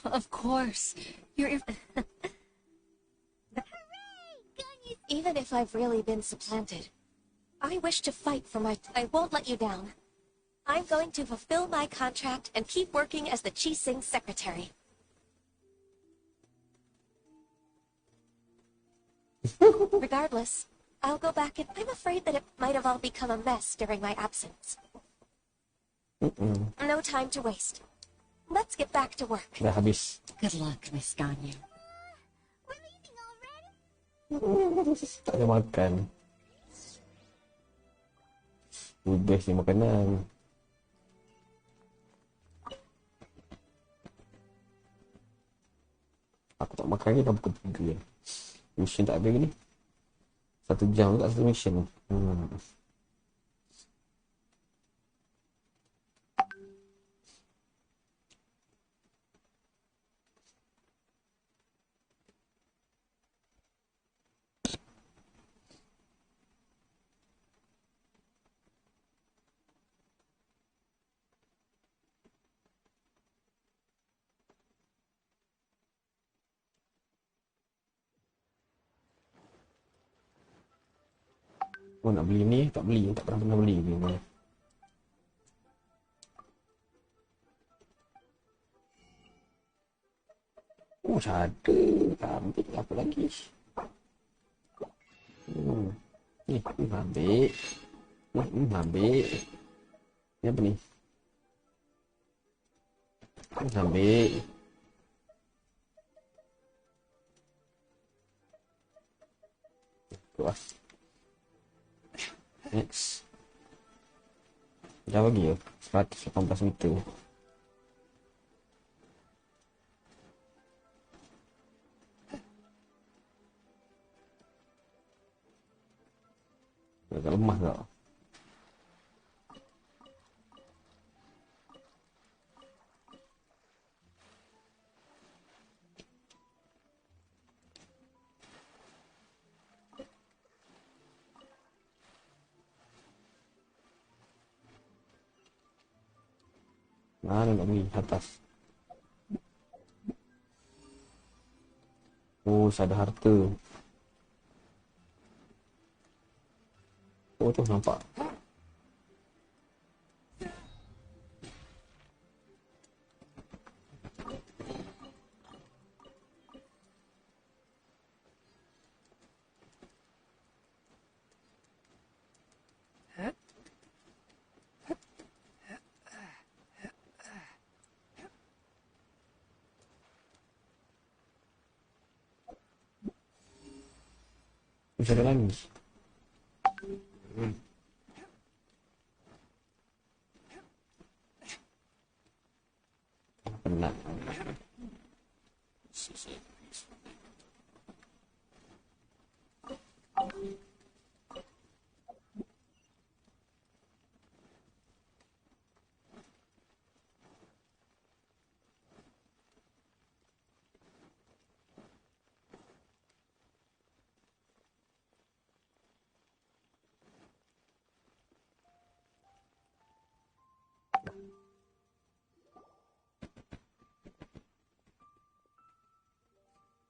Of course. You're... Even if I've really been supplanted, I wish to fight for my... I won't let you down. I'm going to fulfill my contract and keep working as the Qixing secretary. Regardless, I'll go back and I'm afraid that it might have all become a mess during my absence. No time to waste. Let's get back to work. Dah habis. Good luck, Miss Ganyu. We're leaving already? Tak ada makan. Best ni makanan. Aku tak makan lagi dah pukul 3. Mission tak habis ni. 1 jam juga satu mission. Oh, nak beli ni, tak beli, tak pernah beli ni. Oh, ada. Ambil apa lagi? Ni ambil. Ambil. Ni apa ni? Ambil. Puas. Next. Dah bagi ya 118 meter. agak lemah tak? Mana nak pergi atas? Oh, ada harta. Oh, tu nampak. Bisa ada lagi. Penat.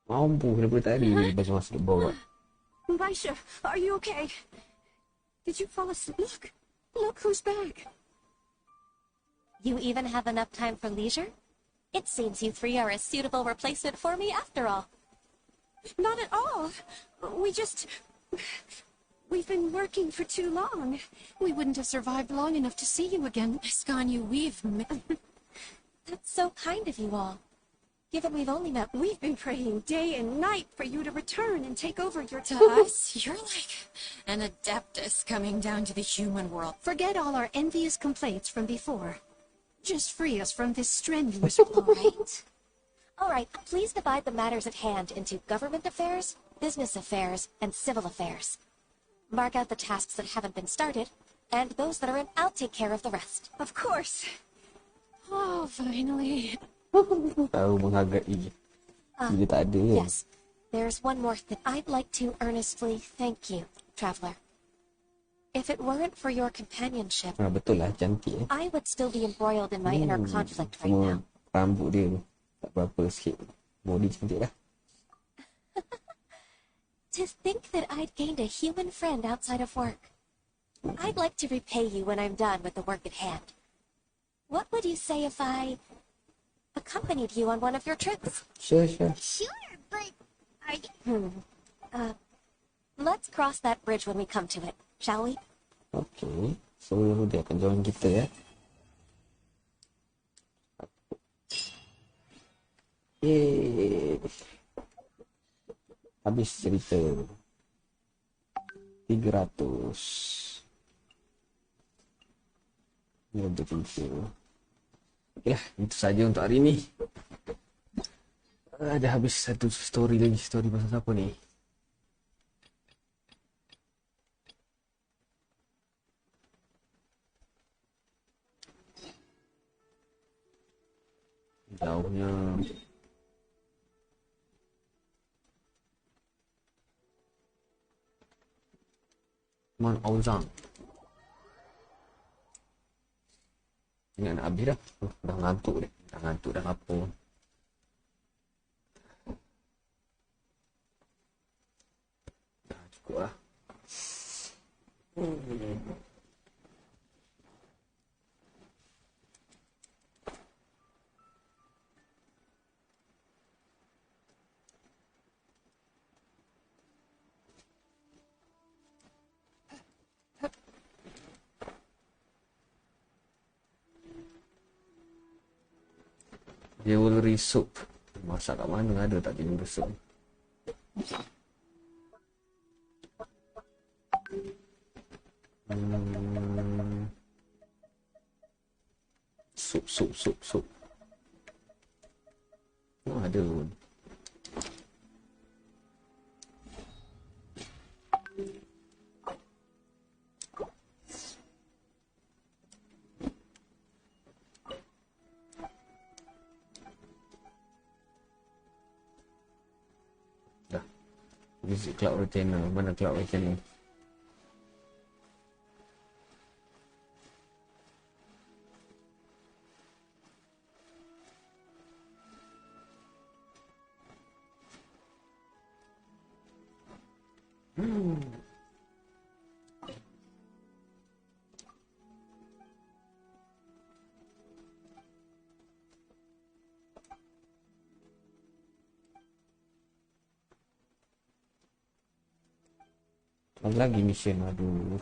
Mampu daripada tadi baca masuk bawah. Baisha, are you okay? Did you fall asleep? Look who's back. You even have enough time for leisure? It seems you three are a suitable replacement for me after all. Not at all. We've been working for too long. We wouldn't have survived long enough to see you again. Miss Ganyu, That's so kind of you all. Given we've only met... We've been praying day and night for you to return and take over your To us, you're like an adeptus coming down to the human world. Forget all our envious complaints from before. Just free us from this strenuous... All right, please divide the matters at hand into government affairs, business affairs, and civil affairs. Mark out the tasks that haven't been started, and those that are in, I'll take care of the rest. Of course. Oh, finally. Tahu menghargai. Dia tak ada kan? Yes, there's one more thing. I'd like to earnestly thank you, Traveler. If it weren't for your companionship, Betul lah, cantik I would still be embroiled in my inner conflict right Semua now. rambut dia tak berapa sikit. Body cantik lah. To think that I'd gained a human friend outside of work. I'd like to repay you when I'm done with the work at hand. What would you say if I accompanied you on one of your trips? Sure. Sure, but are you... Let's cross that bridge when we come to it, shall we? Okay. So, dia akan join kita ya. Yeay. Habis cerita. 300. Ini untuk cerita. Okeylah, itu saja untuk hari ni. Dah habis satu story lagi. Story pasal siapa ni? Jauhnya. Man Auzang. Ingat nak habis dah. Dah ngantuk dah. Dah lapar. Dah cukup lah. Jewelry soup. Masak kat mana ada tak jewelry soup? Soup. Oh, ada pun. Visit cloud retainer. Mana cloud retainer? Ada lagi mission, aduh.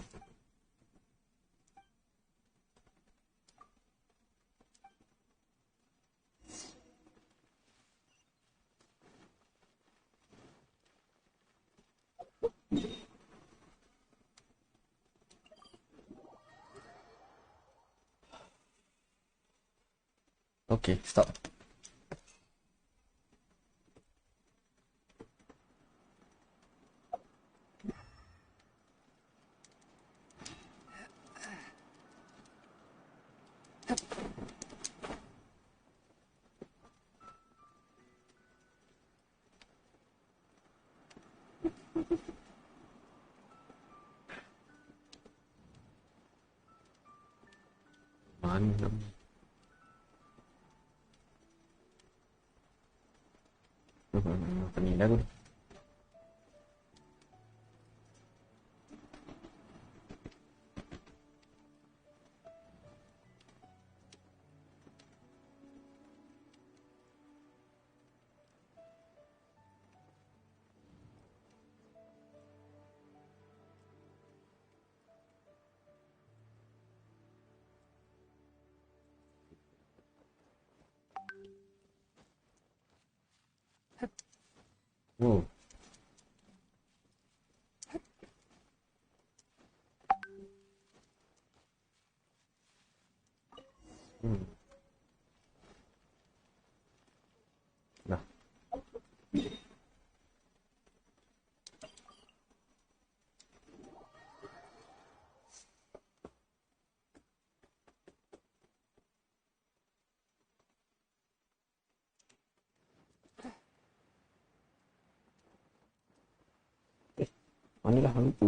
Okay, stop. Mana? Apa ni dah tu? Oh. Dah. Mana dah lupa.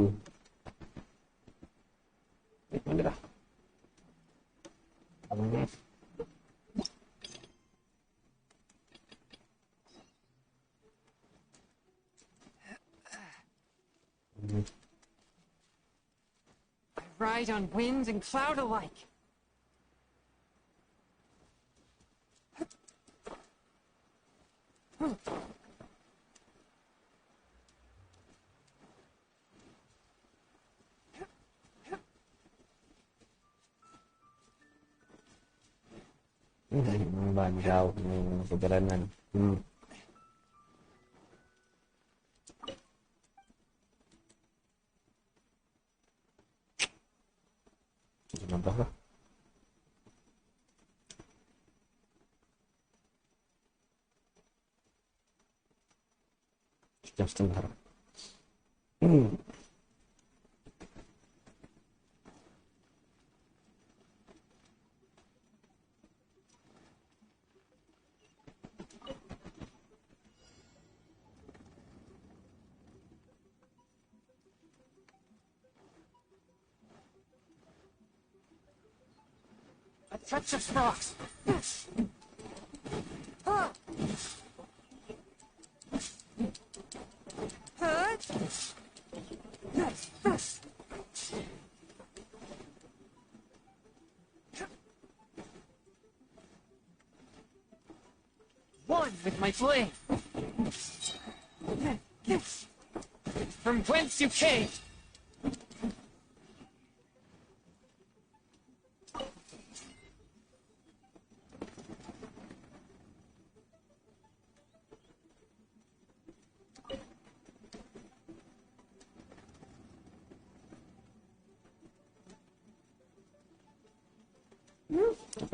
Mana dah? I ride on wind and cloud alike. Ban jauh perjalanan. Nampak lah. Jam setengah. A touch of frost. One with my flame. From whence you came.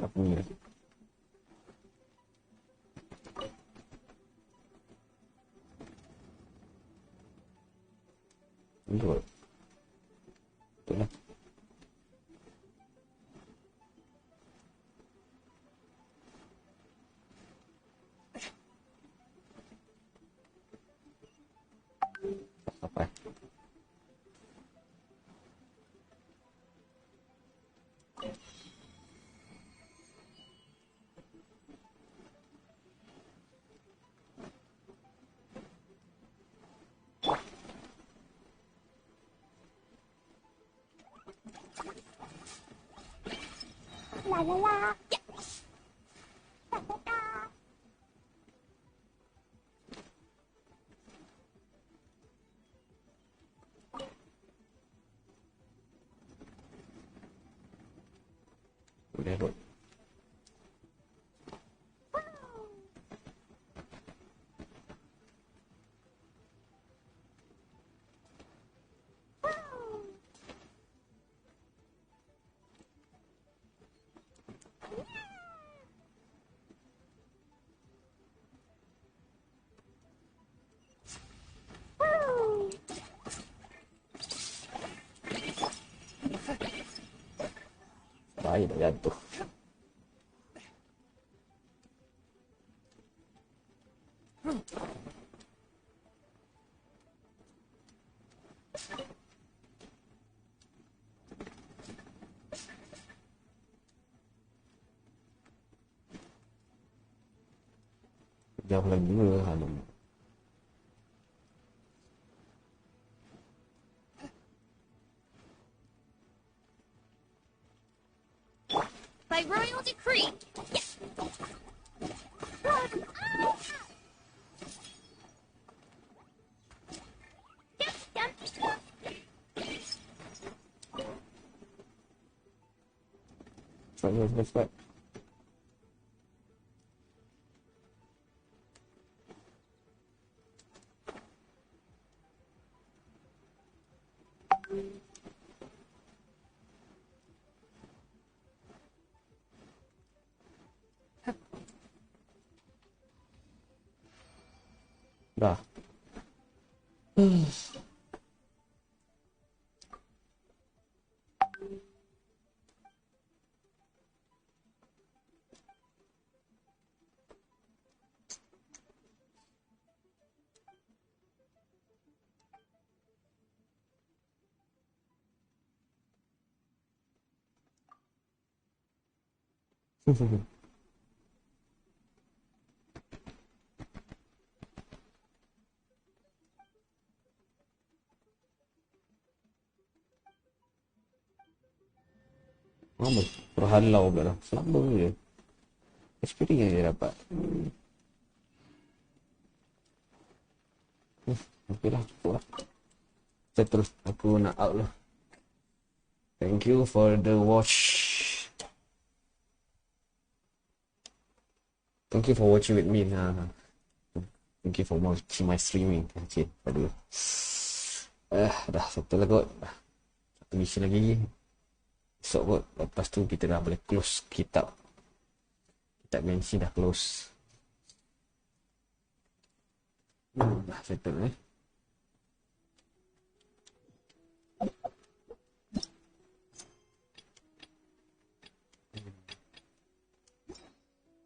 Apa ni? Betul. Betul lah. La la la. Yes. Da da da. Boleh kot. Baik dah jatuh. Jauh lagi ke Hanum? By royal decree. Yes. Cepat. Dah. Apa? Berhalau pula dah. Selamba je. Experience je dapat. Okey lah, cukup lah. Saya terus, aku nak out lah. Thank you for the watch. Thank you for watching with me. Thank you for watching my streaming. Okay, aduh. Dah settle lah kot. Satu mission lagi. Esok kot. Lepas tu kita dah boleh close kitab. Kitab Genshin dah close. Dah settle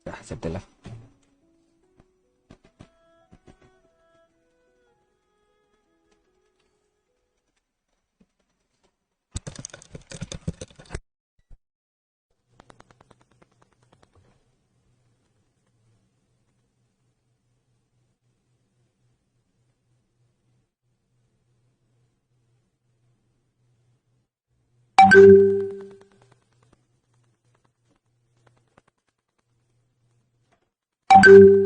Dah settle lah. Thank you.